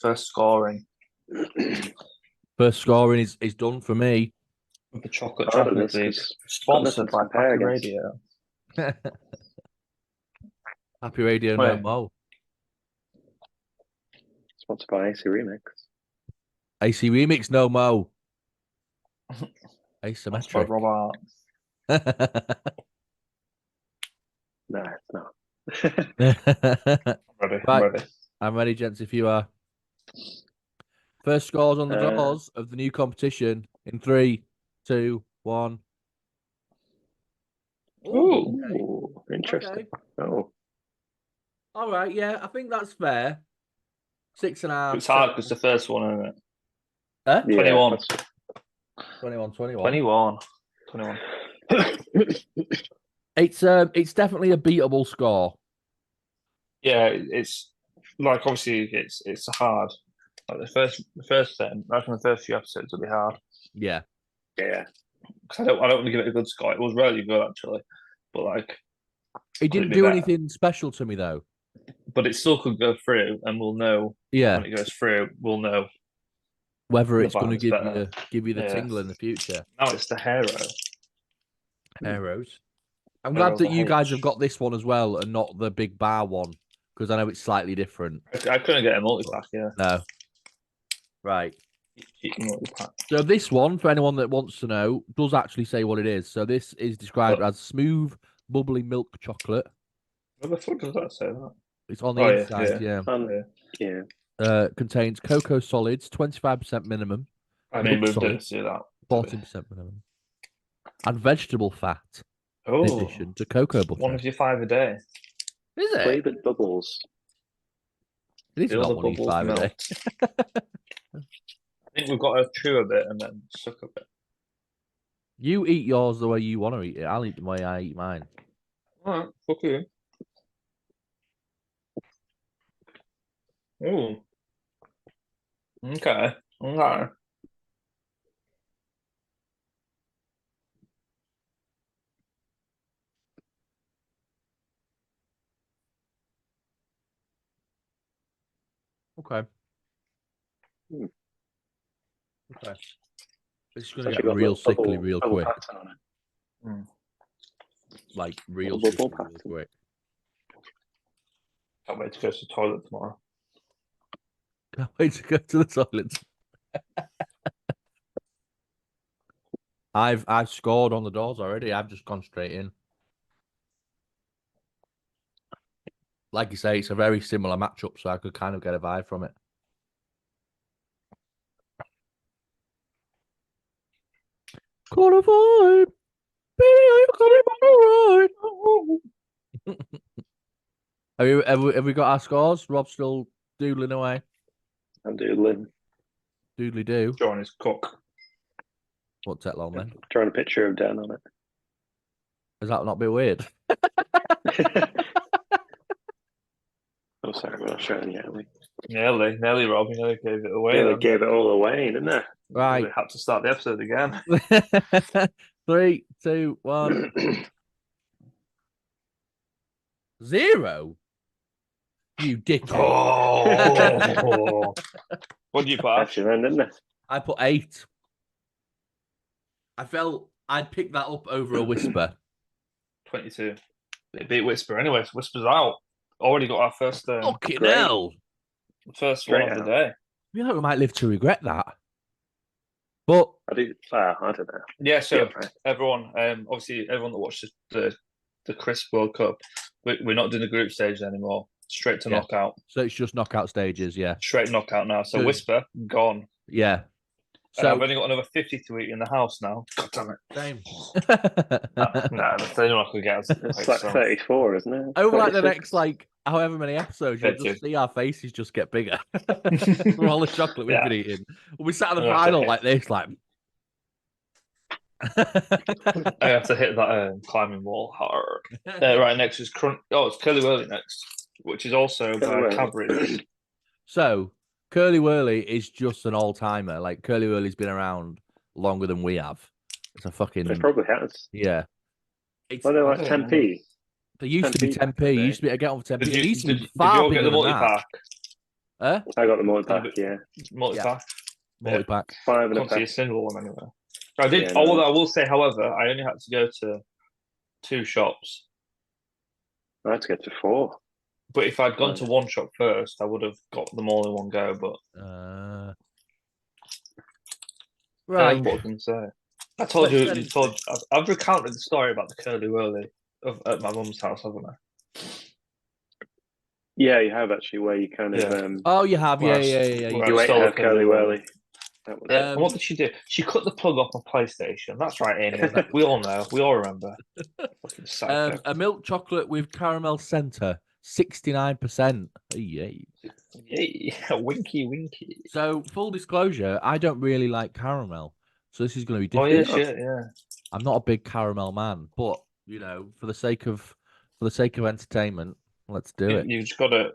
First scoring. First scoring is done for me. With the chocolate Champions League. Sponsored by Happy Radio. Happy Radio, no mo. Sponsored by AC Remix. AC Remix, no mo. ACmmetric. Robert. No, it's not. I'm ready. I'm ready, gents, if you are. First scores on the doors of the new competition in 3, 2, 1. Ooh, interesting. Okay. Oh. All right, yeah, I think that's fair. 6.5. It's hard because the first one, isn't it? Huh? 21. 21. It's definitely a beatable score. Yeah, it's like obviously it's hard. Like the first thing, I reckon the first few episodes will be hard. Yeah. Yeah. Because I don't want to give it a good score. It was really good actually, but like it didn't do anything special to me though. But it still could go through, and we'll know. Yeah. When it goes through, we'll know whether it's going to give you the tingle in the future. Now it's the hero. Heroes. I'm glad that you guys have got this one as well, and not the big bar one, because I know it's slightly different. I couldn't get a multi-pack, yeah. No. Right. So this one, for anyone that wants to know, does actually say what it is. So this is described as smooth, bubbly milk chocolate. Where the fuck does that say that? It's on the Oh, yeah, inside, yeah. Yeah. Contains cocoa solids, 25% minimum. I Milk mean, we solids, didn't do that. 14% minimum. And vegetable fat, in Oh, addition to cocoa butter. one of your 5 a day. Is it? Flavored bubbles. It is Feel not the one of your bubbles 5 a day. melt. I think we've got to chew a bit and then suck a bit. You eat yours the way you want to eat it. I'll eat the way I eat mine. All right, fuck you. Ooh. Okay. Okay. Okay. Hmm. Okay. It's It's going to actually get got real little sickly real bubble quick. pattern on it. Mm. Like real Little sickly bubble real pattern. quick. Can't wait to go to the toilet tomorrow. Can't wait to go to the toilet. I've scored on the doors already. I've just gone straight in. Like you say, it's a very similar matchup, so I could kind of get a vibe from it. Call a vibe. Baby, are you coming back alright? Have we got our scores? Rob's still doodling away. I'm doodling. Doodly do. John is cook. What's that long then? Drawing a picture of Dan on it. Is that not a bit weird? Oh, sorry, we're not showing yet. Nearly, Rob. You nearly gave it away. Yeah, they Then. gave it all away, didn't they? Right. We had to start the episode again. 3, 2, 1. 0. You dickhead. Oh. What did you put? Actually, then, didn't they? I put 8. I felt I'd pick that up over a whisper. 22. It beat Whisper. Anyways, Whisper's out. Already got our first Fucking great. hell. first Straight one of the out. day. I feel like we might live to regret that. But I don't know. Yeah, so Yeah, right. everyone, obviously everyone that watched the Crisp World Cup, we're not doing the group stage anymore. Straight to Yeah. knockout. so it's just knockout stages, yeah. Straight knockout now. So Good. Whisper gone. Yeah. So I've only got another 50 to eat in the house now. God damn it. Same. Nah, that's the only one I could get. It's like 34, isn't it? Over like the 36. next however many episodes, you'll 32. just see our faces just get bigger from all the chocolate we've been eating. We'll be sat at the final like this, like. I have to hit that climbing wall hard. Right, next is it's Curly Whirly next, which is also by Cadbury's. So Curly Whirly is just an all timer. Like Curly Whirly's been around longer than we have. It's a fucking. It probably has. Yeah. Well, they're like 10p. They used to be 10p. It used to be, I get on for 10p. Did It used to be you far all bigger get the than multi-pack? that. I got the multi-pack, yeah. Multi-pack? Multi-pack. 5 and a Can't see a pack. single one anywhere. I did. Yeah, no. I will say, however, I only had to go to 2 shops. I had to get to 4. But if I'd gone to one shop first, I would have got them all in one go. But right. What can I say? I told you. I've recounted the story about the Curly Whirly at my mum's house, haven't I? Yeah, you have actually, where you kind of. Oh, you have, yeah. You ate her Curly Whirly. And what did she do? She cut the plug off my PlayStation. That's right, Amy. We all know. We all remember. A milk chocolate with caramel centre, 69%. Yay. Winky. So, full disclosure, I don't really like caramel. So this is going to be Oh different. yeah. I'm not a big caramel man, but for the sake of entertainment, let's do it. You've just got to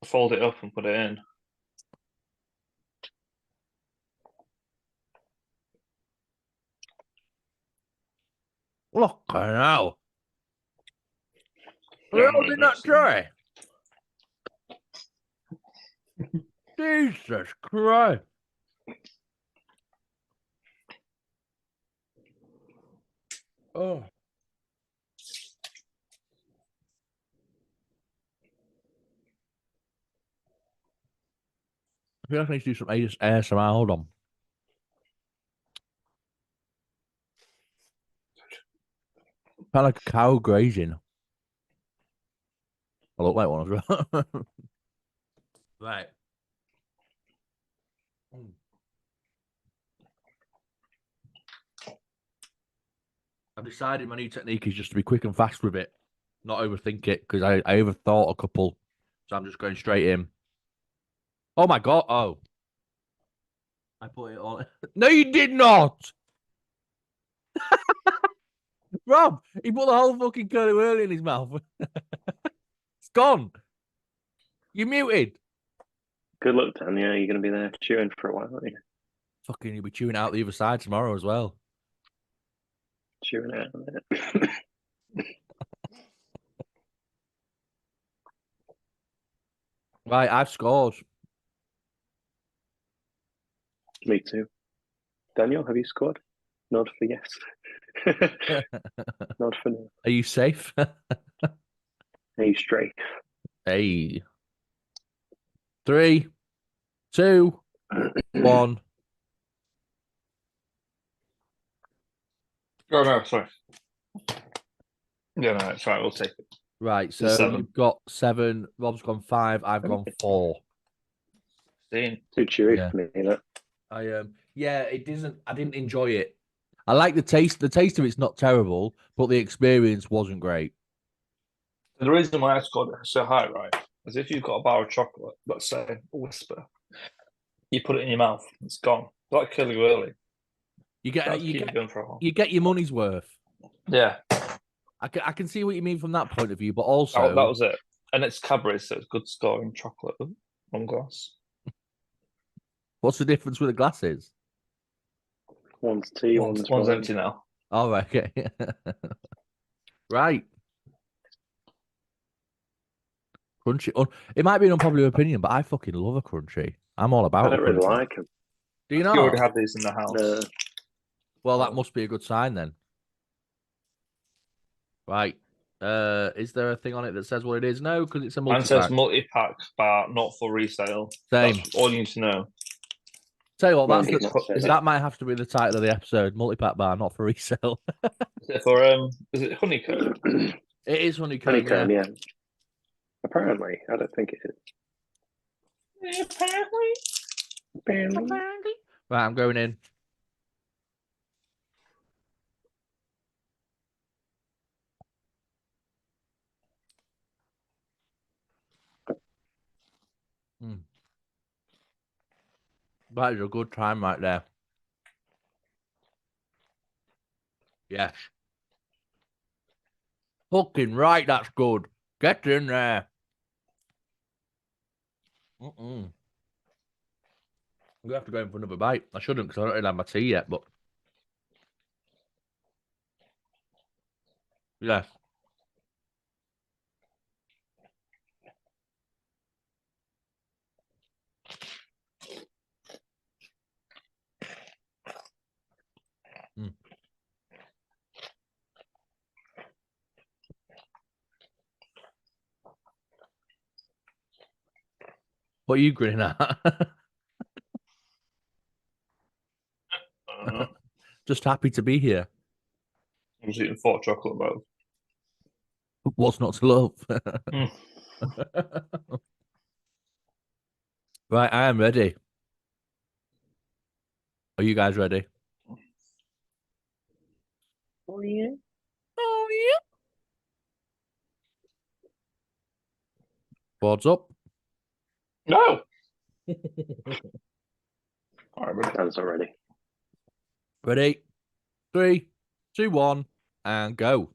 fold it up and put it in. Look now. How did that try? Jesus Christ. Oh. I feel like I need to do some ASMR. Hold on. Kind of like a cow grazing. I look like one as well. Right. I've decided my new technique is just to be quick and fast with it, not overthink it, because I overthought a couple, so I'm just going straight in. Oh my god! Oh, I put it on. No, you did not, Rob. He put the whole fucking curly whirly in his mouth. It's gone. You muted. Good luck, Tanya. You're going to be there chewing for a while, aren't you? Fucking, you'll be chewing out the other side tomorrow as well. Chewing out. Right, I've scored. Me too. Daniel, have you scored? Nod for yes. Nod for no. Are you safe? Are you straight? Hey. 3, 2, 1. Oh no, sorry. Yeah, no, it's right. We'll take it. Right, so 7. you've got 7. Rob's gone 5. I've gone 4. 16. Too chewy Yeah. for me, that. Yeah, it doesn't. I didn't enjoy it. I like the taste. The taste of it's not terrible, but the experience wasn't great. The reason why I scored it so high, right, is if you've got a bar of chocolate, let's say a whisper, you put it in your mouth, it's gone. Like curly whirly. You get That'll keep you going for a while. you get your money's worth. Yeah, I can see what you mean from that point of view, but also that was it. And it's Cadbury, so it's good scoring chocolate. One glass. what's the difference with the glasses? One's tea, One's wine. empty now. Oh, right, okay. Right. Crunchy. It might be an unpopular opinion, but I fucking love a crunchy. I'm all about I don't a really crunchy. like them. Do you You not? already have these in the house. No. Well, that must be a good sign then. Right. Is there a thing on it that says what it is? No, because it's a Mine multi-pack. says multi-pack bar, not for resale. Same. That's all you need to know. Tell you what, Mine does not say that. that might have to be the title of the episode. Multi-pack bar, not for resale. Is it for is it honeycomb? It is honeycomb. Honeycomb, yeah. Apparently, I don't think it is. Apparently. Right, I'm going in. That is a good time right there. Yes. Fucking right, that's good. Get in there. I'm gonna have to go in for another bite. I shouldn't because I don't really have my tea yet, but yes. What are you grinning at? Just happy to be here. I was eating 4 chocolate bars. What's not to love? Right, I am ready. Are you guys ready? Oh, yeah. Oh, yeah. Boards up. No. All right, ready. Hands already. Ready? 3, 2, 1, and go.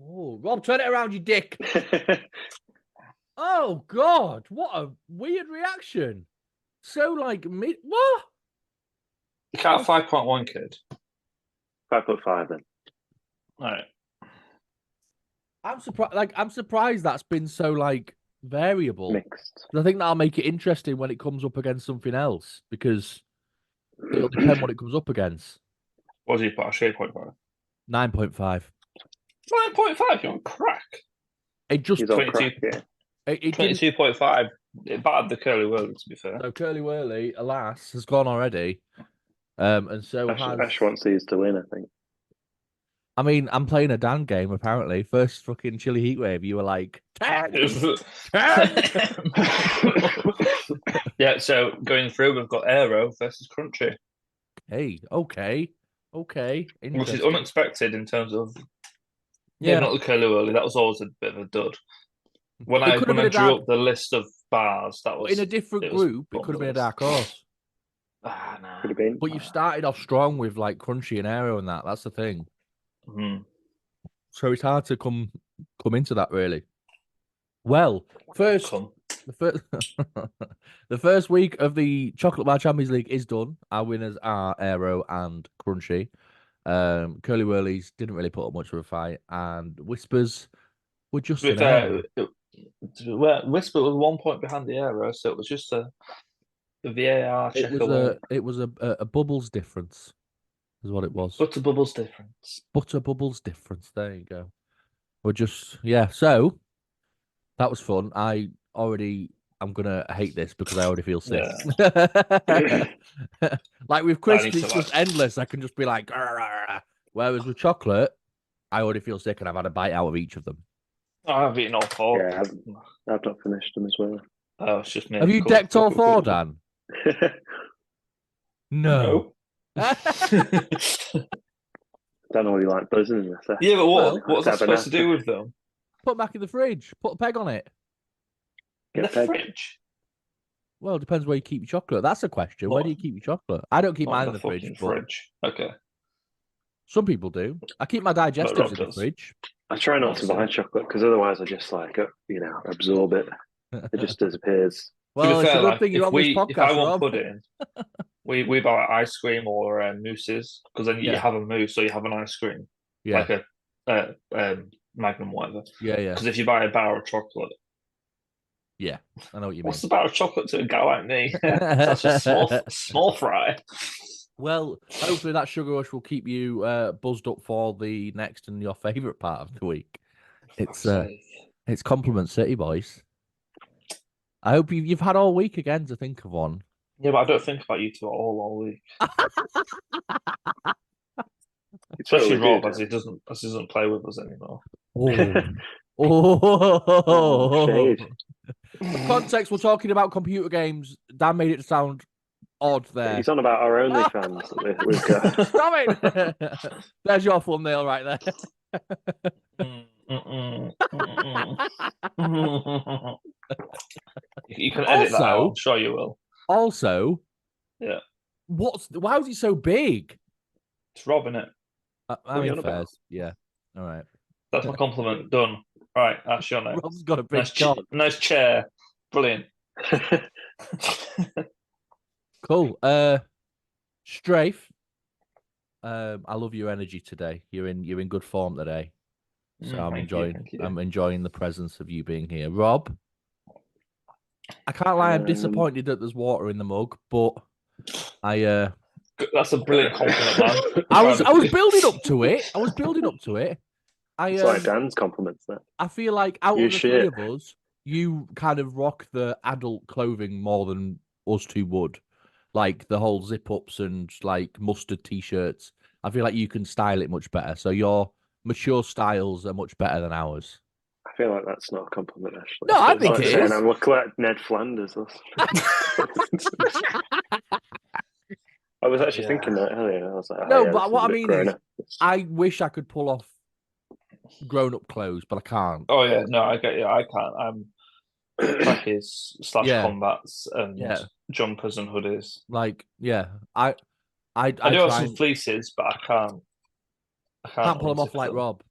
Oh, Rob, turn it around, you dick. Oh, God. What a weird reaction. So, like, what? You can't 5.1 kid. 5'5" then. All right. I'm surprised. Like, I'm surprised that's been so like variable. Mixed. I think that'll make it interesting when it comes up against something else because it'll depend what it comes up against. What did you put? 8.5. 9.5. 9.5. You're on crack. It just He's on crack, yeah. It 22.5. It battered the curly whirly, to be fair. So curly whirly, alas, has gone already. And so Ash wants these to win, I think. I mean, I'm playing a Dan game, apparently. First fucking chilly heat wave, you were like, 10! 10! Yeah, so going through, we've got Aero versus Crunchy, Hey, okay. Okay. which is Interesting. unexpected in terms of Yeah. not the curly whirly. That was always a bit of a dud. When It could have been I a drew dark, up the list of bars, that was in a different it was group, it could have been a bumbles. dark horse. Ah, nah. Could have been. But you've started off strong with like Crunchy and Aero and that. That's the thing. Mm. So it's hard to come into that really. Well, first Come. the first the first week of the Chocolate Bar Champions League is done. Our winners are Aero and Crunchy. Curly Whirlies didn't really put up much of a fight, and Whispers were just To be an fair, Aero. Whisper was 1 point behind the Aero, so it was just a VAR check away. It was a bubbles difference, is what it was. But the bubbles difference. Butter bubbles difference. There you go. We're just So that was fun. I'm gonna hate this because I already feel sick. Yeah. Like with I crisps, need it's to, just endless. I can just be like, "Arr, arr, arr." Whereas with chocolate, I already feel sick and I've had a bite out of each of them. I've eaten all four. Yeah, I've not finished them as well. Oh, it's just me. Have you Cool. decked all Cool, four, cool. Dan? No. Don't know what you like buzzing in this. Yeah, but Well, what was I supposed to do with them? Put them back in the fridge. Put a peg on it. In the Get a peg. fridge? Well, it depends where you keep your chocolate. That's a question. Where do you keep your chocolate? I don't keep Not mine in in the fridge, fucking but fridge. Okay. some people do. I keep my digestives Rob in the does. fridge. I try not to buy Awesome. chocolate because otherwise I just absorb it. It just disappears. Well, To be it's fair, a good like thing you're on this if I podcast, want Rob. pudding, we buy ice cream or mousses because then you Yeah. have a mousse, so you have an ice cream, Yeah, like a Magnum, whatever. yeah. Because if you buy a bar of chocolate, Yeah, I know what you mean. what's the bar of chocolate to a guy like me? That's just small fry. Well, hopefully that sugar rush will keep you buzzed up for the next and your favourite part of the week. It's Compliment City, boys. I hope you've had all week again to think of one. Yeah, but I don't think about you two at all week. Especially Rob, as he doesn't play with us anymore. Shade. For context, we're talking about computer games. Dan made it sound odd there. He's on about our OnlyFans that we've got. Stop it! There's your thumbnail right there. You can edit that out. I'm sure you will. Also, yeah. Why is it so big? It's Rob, innit? I mean, fairs. Yeah. All right. That's my compliment. Done. Right, that's your name. Rob's got a big cock. Nice chair. Brilliant. Cool. Strafe. I love your energy today. You're in good form today. So I'm enjoying the presence of you being here. Rob, I can't lie, I'm disappointed that there's water in the mug, but that's a brilliant compliment, man. I was building up to it. It's like Dan's compliments there. I feel like out of the three of us, you kind of rock the adult clothing more than us two would. Like the whole zip ups and like mustard t-shirts. I feel like you can style it much better. So your mature styles are much better than ours. I feel like that's not a compliment, actually. No, I think it is. I look like Ned Flanders. I was actually thinking that earlier. I was like, no, but what I mean is, I wish I could pull off grown-up clothes, but I can't. Oh yeah, no, I get you. I can't. I'm trackies / combats and jumpers and hoodies. Like, yeah, I do have some fleeces, but I can't. I can't pull them off like Rob.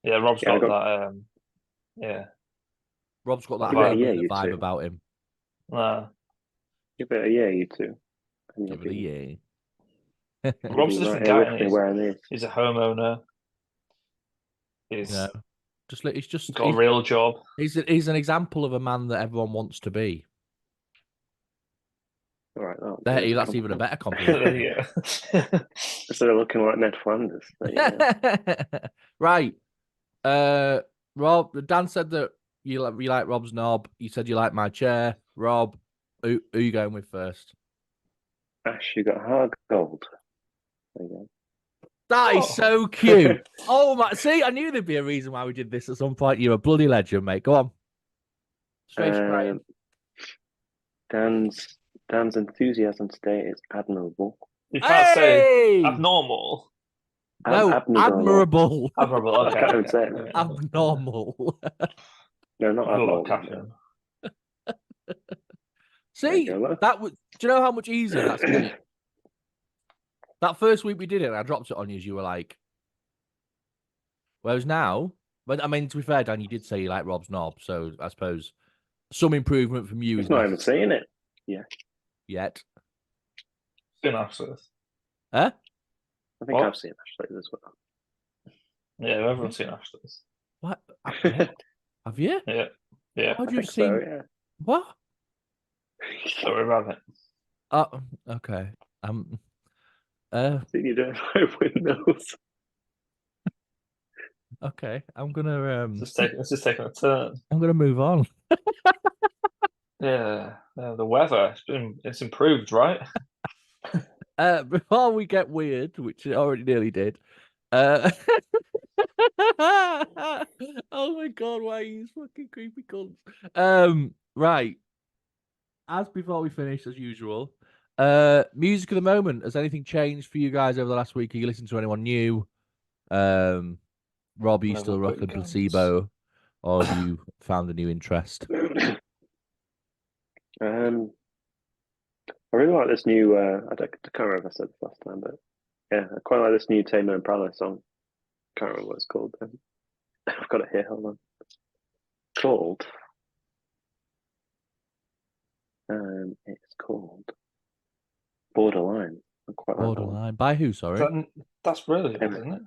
Yeah, Rob's got that. Yeah, Rob's got that vibe about him. Give it a year, you two. Give it a year. Rob's a different guy. He's a homeowner. He's just got a real job. He's an example of a man that everyone wants to be. All right, that's even a better compliment. Yeah. Instead of looking like Ned Flanders. Right. Rob, Dan said that you like Rob's knob. You said you like my chair. Rob, who are you going with first? Ash, you got hard gold. There you go. That is so cute. Oh my! See, I knew there'd be a reason why we did this at some point. You're a bloody legend, mate. Go on. Straight crying. Dan's enthusiasm today is admirable. You can't say abnormal. No, admirable. Admirable. Okay. I can't even say it. Abnormal. No, not abnormal. See, that was. Do you know how much easier that's made it? That first week we did it, and I dropped it on you. As you were like, whereas now, but I mean, to be fair, Dan, you did say you like Rob's knob, so I suppose some improvement from you. He's not even saying it. Yeah. Yet. Seen Ashley's. Huh? I think I've seen Ashley's as well. Yeah, everyone's seen Ashley's. What? Have you? Yeah. Yeah. How do you see? So, yeah. What? Don't worry about it. Oh, okay. See you doing my windows. Okay, I'm gonna It's just taking a turn. I'm gonna move on. Yeah, the weather it's improved, right? Before we get weird, which it already nearly did. Oh my god, why are you fucking creepy cunts? Right. As before we finish, as usual, music of the moment. Has anything changed for you guys over the last week? Are you listening to anyone new? Rob, are you still rocking Placebo, or have you found a new interest? I really like this new. I can't remember if I said this last time, but yeah, I quite like this new Tame Impala song. Can't remember what it's called. I've got it here. Hold on. It's called. It's called Borderline. I quite like Borderline. By who? Sorry. That's really good, isn't it?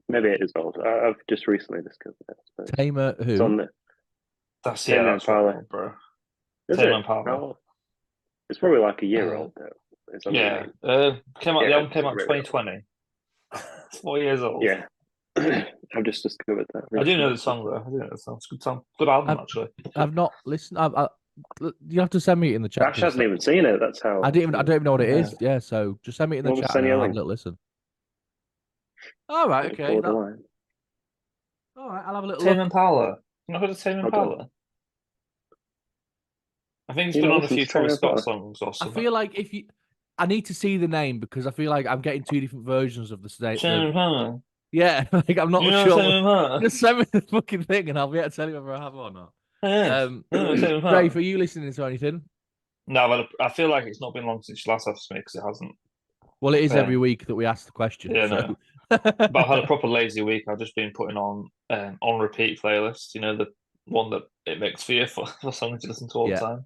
Maybe it is old. I've just recently discovered it. Tamer who? It's on the. That's Tame Impala, bro. Tame Impala. It's probably like a year old though. Yeah. The album came out in 2020. It's 4 years old. Yeah. I've just discovered that. I do know the song though. I do know the song. It's a good song. Good album actually. I've not listened. You have to send me it in the chat. Ash hasn't even seen it. That's how. I don't even know what it is. Yeah, so just send me it in the chat and I'll have a little listen. All right, okay. All right, I'll have a little Tame look. Impala. You not heard of Tame Impala? I think it's been on a few Travis Scott songs or something. I feel like I need to see the name because I feel like I'm getting two different versions of the state. Tame Impala. Yeah, like I'm not sure. Just send me the fucking thing and I'll be able to tell you whether I have it or not. Dave, are you listening to anything? No, but I feel like it's not been long since you last asked me because it hasn't. Well, it is every week that we ask the question. Yeah, so. no. But I've had a proper lazy week. I've just been putting on repeat playlists. You know, the one that it makes for you for songs to listen to all the time.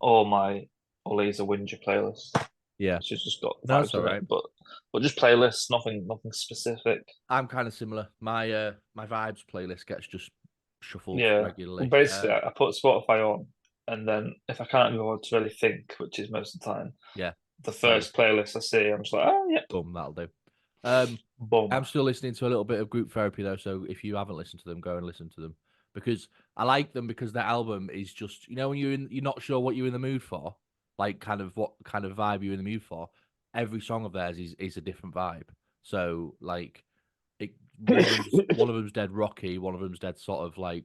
Or my Oliza Winger playlist. Yeah, she's just got vibes in it, but just playlists, nothing specific. I'm kind of similar. My my vibes playlist gets just shuffled regularly. Well, basically, I put Spotify on, and then if I can't be able to really think, which is most of the time, the first playlist I see, I'm just like, oh yeah, boom, that'll do. Boom. I'm still listening to a little bit of Group Therapy though, so if you haven't listened to them, go and listen to them because I like them because their album is just when you're not sure what you're in the mood for, like kind of what kind of vibe you're in the mood for. Every song of theirs is a different vibe. So like, one of them's dead rocky, one of them's dead sort of like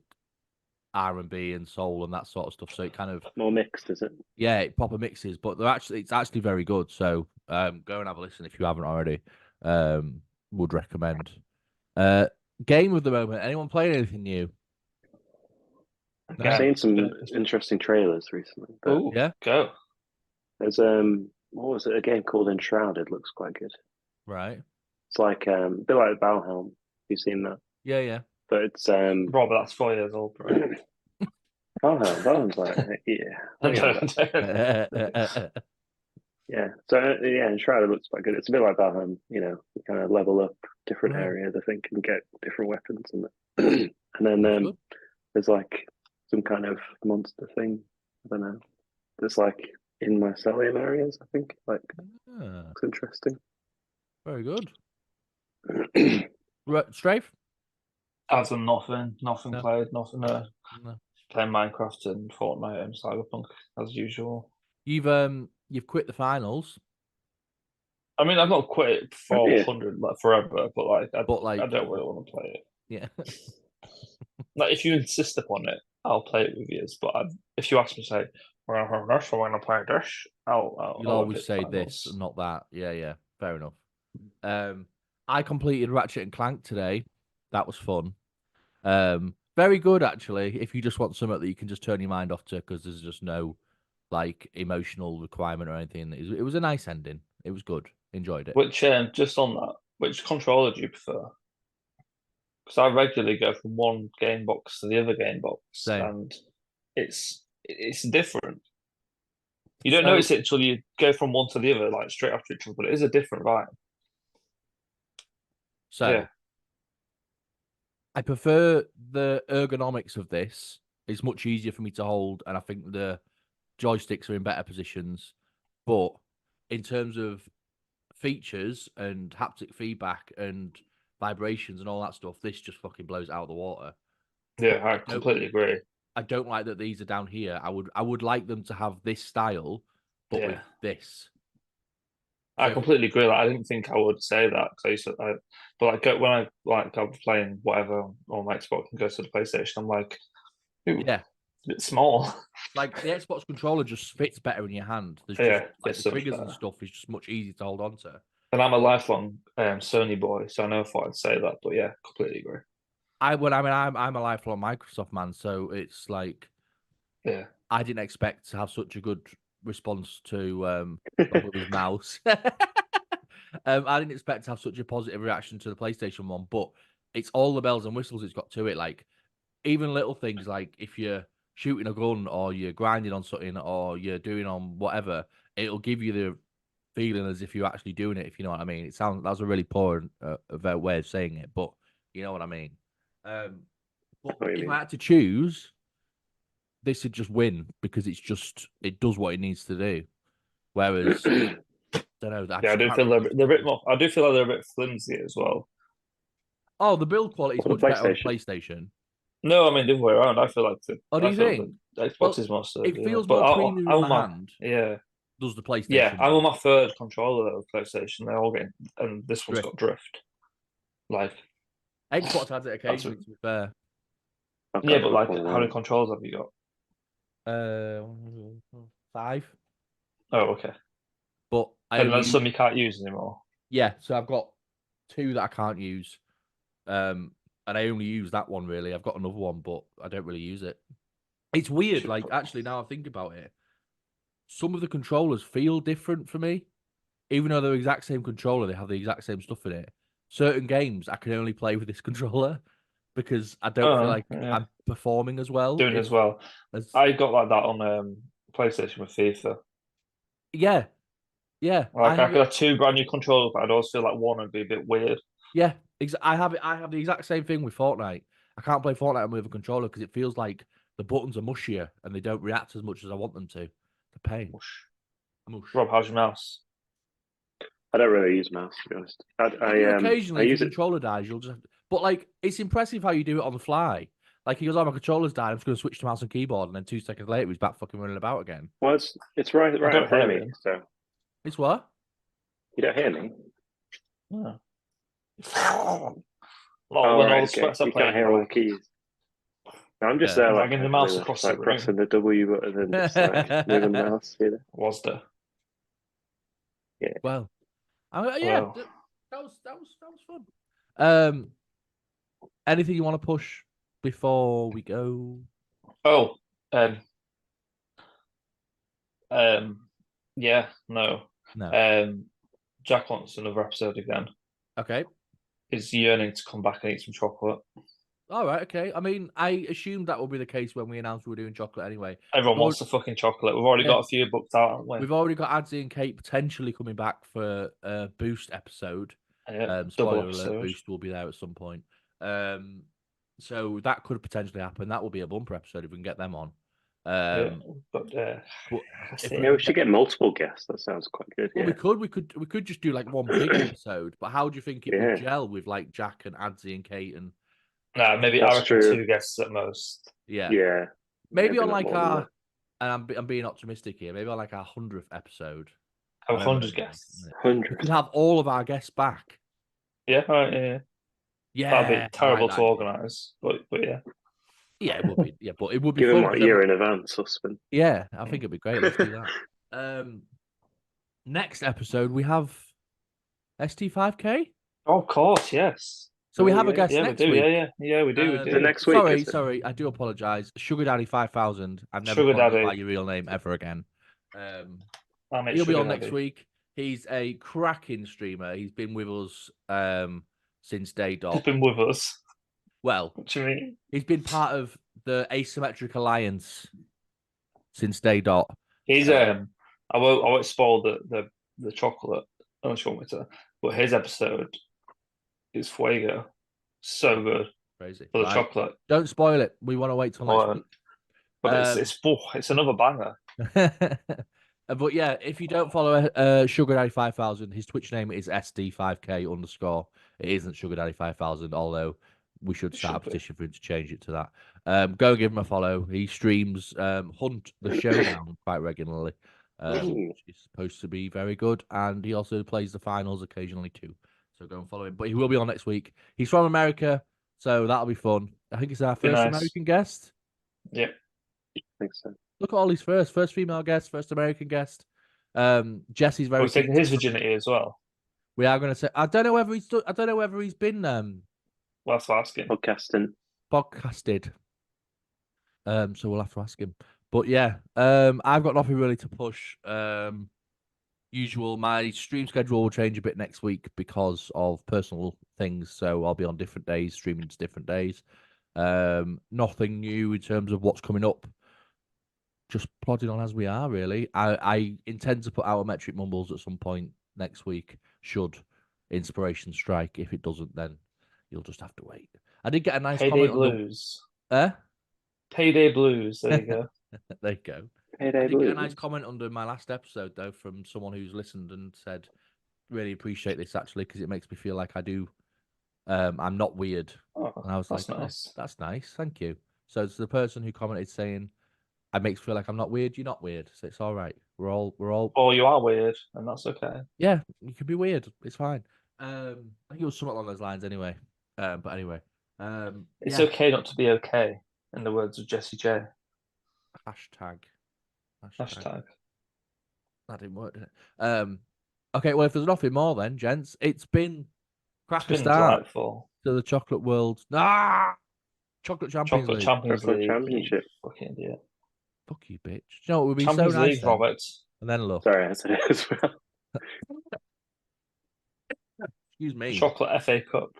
R&B and soul and that sort of stuff. So it kind of more mixed, is it? Yeah, it proper mixes, but it's actually very good. So go and have a listen if you haven't already. Would recommend. Game of the moment. Anyone playing anything new? I've seen some interesting trailers recently. Oh yeah, go. There's what was it? A game called Enshrouded. Looks quite good. Right. It's like a bit like Valheim. You've seen that? Yeah. But it's Robert, that's 4 years old, right? Valheim's like yeah. So Enshrouded looks quite good. It's a bit like Valheim. You kind of level up different areas, I think, and get different weapons and then there's like some kind of monster thing. I don't know. There's like in mycelium areas, I think. Like, it's interesting. Very good. Strafe? I've done nothing played, nothing. Playing Minecraft and Fortnite and Cyberpunk as usual. You've quit the finals. I mean, I've not quit it for Yeah. 100 like forever, but I But don't really want to play it. yeah. Like, if you insist upon it, I'll play it with you. But if you ask me, say, "Well, I want to play this," You'll I'll always say this and not that. Yeah. Fair enough. I completed Ratchet and Clank today. That was fun. Very good actually. If you just want something that you can just turn your mind off to, because there's just no like emotional requirement or anything. It was a nice ending. It was good. Enjoyed it. Which just on that, which controller do you prefer? Because I regularly go from one game box to the other game box, Same. and it's different. You don't notice it until you go from one to the other, like straight after each other, but it is a different vibe. So Yeah. I prefer the ergonomics of this. It's much easier for me to hold, and I think the joysticks are in better positions. But in terms of features and haptic feedback and vibrations and all that stuff, this just fucking blows it out of the water. Yeah, I completely agree. I don't like that these are down here. I would like them to have this style, but with this. I So completely agree. Like, I didn't think I would say that because I used to, but when I was playing whatever on my Xbox and go to the PlayStation, I'm like, ooh, yeah, it's a bit small. like the Xbox controller just fits better in your hand. There's Yeah, just like it's the so much triggers and better. stuff is just much easier to hold on to. And I'm a lifelong Sony boy, so I never thought I'd say that, but yeah, completely agree. I'm a lifelong Microsoft man, so it's like Yeah, I didn't expect to have such a good response to Bob with his mouse. I didn't expect to have such a positive reaction to the PlayStation 1, but it's all the bells and whistles it's got to it. Like, even little things like if you're shooting a gun or you're grinding on something or you're doing on whatever, it'll give you the feeling as if you're actually doing it, if you know what I mean. That's a really poor way of saying it, but you know what I mean. But if I had to choose, this would just win because it does what it needs to do. Whereas I don't know. I do feel they're a bit more. I do feel like they're a bit flimsy as well. Oh, the build quality is much better on the PlayStation. No, I mean the other way around. I feel like do you think? the Xbox is more sturdy. It feels but more premium in my hand. Yeah. Does the PlayStation? Yeah, I'm on my third controller though, PlayStation. They're all getting, and this one's got drift. Like Xbox has it occasionally, to be fair. Yeah, but like, how many controllers have you got? 5. Oh, okay. But and then some you can't use anymore. Yeah, so I've got 2 that I can't use. And I only use that one really. I've got another one, but I don't really use it. It's weird, like actually now I think about it. Some of the controllers feel different for me. Even though they're the exact same controller, they have the exact same stuff in it. Certain games I can only play with this controller because I don't feel like I'm performing as well. Doing as well. I got like that on PlayStation with FIFA. Yeah. Yeah. Like I could have 2 brand new controllers, but I'd always feel like one would be a bit weird. Yeah. I have the exact same thing with Fortnite. I can't play Fortnite with a controller because it feels like the buttons are mushier and they don't react as much as I want them to. The pain. Mush. Rob, how's your mouse? I don't really use mouse, to be honest. Occasionally, if your controller dies, you'll just. But like, it's impressive how you do it on the fly. Like he goes, "Oh, my controller's died. I'm just going to switch to mouse and keyboard," and then 2 seconds later, he's back fucking running about again. Well, it's right behind me. So it's what? You don't hear me? No. Okay. You can't hear all the keys. I'm just there, like dragging the mouse across the room. Pressing the W button and just like moving the mouse. Was there? Yeah. Well, yeah, that was fun. Anything you want to push before we go? Oh, yeah, no. Jack wants another episode again. Okay. He's yearning to come back and eat some chocolate. All right, okay. I mean, I assumed that would be the case when we announced we were doing chocolate anyway. Everyone wants the fucking chocolate. We've already got a few booked out, haven't we? We've already got Adzi and Kate potentially coming back for a Boost episode. Spoiler alert, Boost will be there at some point. So that could potentially happen. That will be a bumper episode if we can get them on. We should get multiple guests. That sounds quite good. Well, we could just do like one big episode. But how do you think it would gel with like Jack and Adzi and Kate and? Nah, maybe I reckon 2 guests at most. Yeah. Maybe on like our, and I'm being optimistic here. Maybe on like our 100th episode, Have Whatever 100 it is, guests. isn't it? We 100. could have all of our guests back. Yeah, right, yeah. Yeah, That'd be I terrible like to that. organise, but yeah. Yeah, it would be. Yeah, but it would be Give fun. them like a year in advance, husband. Yeah, I think it'd be great. Let's do that. Next episode we have ST5K. Oh, of course, yes. So we have a guest Yeah, we next do. week. Yeah, we do. We The do. next week, is it? Sorry, I do apologise. Sugar Daddy 5000. I've never Sugar called you by Daddy. your real name ever again. I'll make He'll be Sugar on next Daddy. week. He's a cracking streamer. He's been with us since day He's dot. been with us. Well, What do you mean? he's been part of the ACmmetric Alliance since day dot. He's I won't spoil the chocolate unless you want me to. But his episode is fuego. So good Crazy. for the Right. chocolate. Don't spoil it. We want to wait till next week. But it's another banger. But yeah, if you don't follow Sugar Daddy 5000, his Twitch name is SD5K_. It isn't Sugar Daddy 5000, although we should start a petition for him to change it to that. Go and give him a follow. He streams Hunt the Showdown quite regularly, which is supposed to be very good. And he also plays the finals occasionally too. So go and follow him. But he will be on next week. He's from America, so that'll be fun. I think it's our first American guest. Yep. I think so. Look at all his first female guest, first American guest. Jesse's very. We're taking his virginity as well. We are going to say. I don't know whether he's been We'll have to ask him. podcasted. So we'll have to ask him. But yeah, I've got nothing really to push. Usual, my stream schedule will change a bit next week because of personal things. So I'll be on different days, streaming to different days. Nothing new in terms of what's coming up. Just plodding on as we are, really. I intend to put out a Metric Mumbles at some point next week, should inspiration strike. If it doesn't, then you'll just have to wait. I did get a nice Payday comment Blues. Payday Blues. There you go. There you go. Payday I did Blues. get a nice comment under my last episode, though, from someone who's listened and said, really appreciate this, actually, because it makes me feel like I do. I'm not weird. Oh, and I was that's like, nice. Oh, that's nice. Thank you. So it's the person who commented saying, I makes me feel like I'm not weird. You're not weird. So it's all right. We're all. Oh, you are weird, and that's okay. Yeah, you can be weird. It's fine. I think it was something along those lines anyway. But anyway. It's okay not to be okay, in the words of Jesse J. Hashtag. That didn't work, did it? Okay, well, if there's nothing more then, gents, it's been cracker start delightful. to the chocolate world. Chocolate Champions League. Champions League. Championship. Fucking idiot. Fuck you, bitch. Do you know what would be Champions so nice League, then? Robert. And then look. Sorry, I said it as well. Excuse me. Chocolate FA Cup.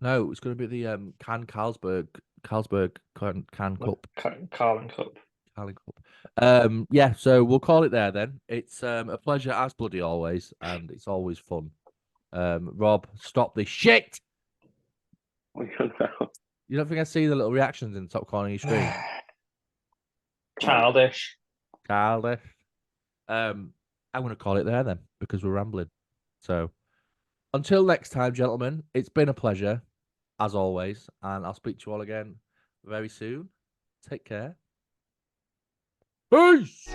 No, it's going to be the Carlsberg can Cup. Carling Cup. Carling Cup. Yeah, so we'll call it there then. It's a pleasure as bloody always, and it's always fun. Rob, stop this shit. You don't think I see the little reactions in the top corner of your screen? Childish. Childish. I'm going to call it there then because we're rambling. So until next time, gentlemen, it's been a pleasure as always, and I'll speak to you all again very soon. Take care. Peace.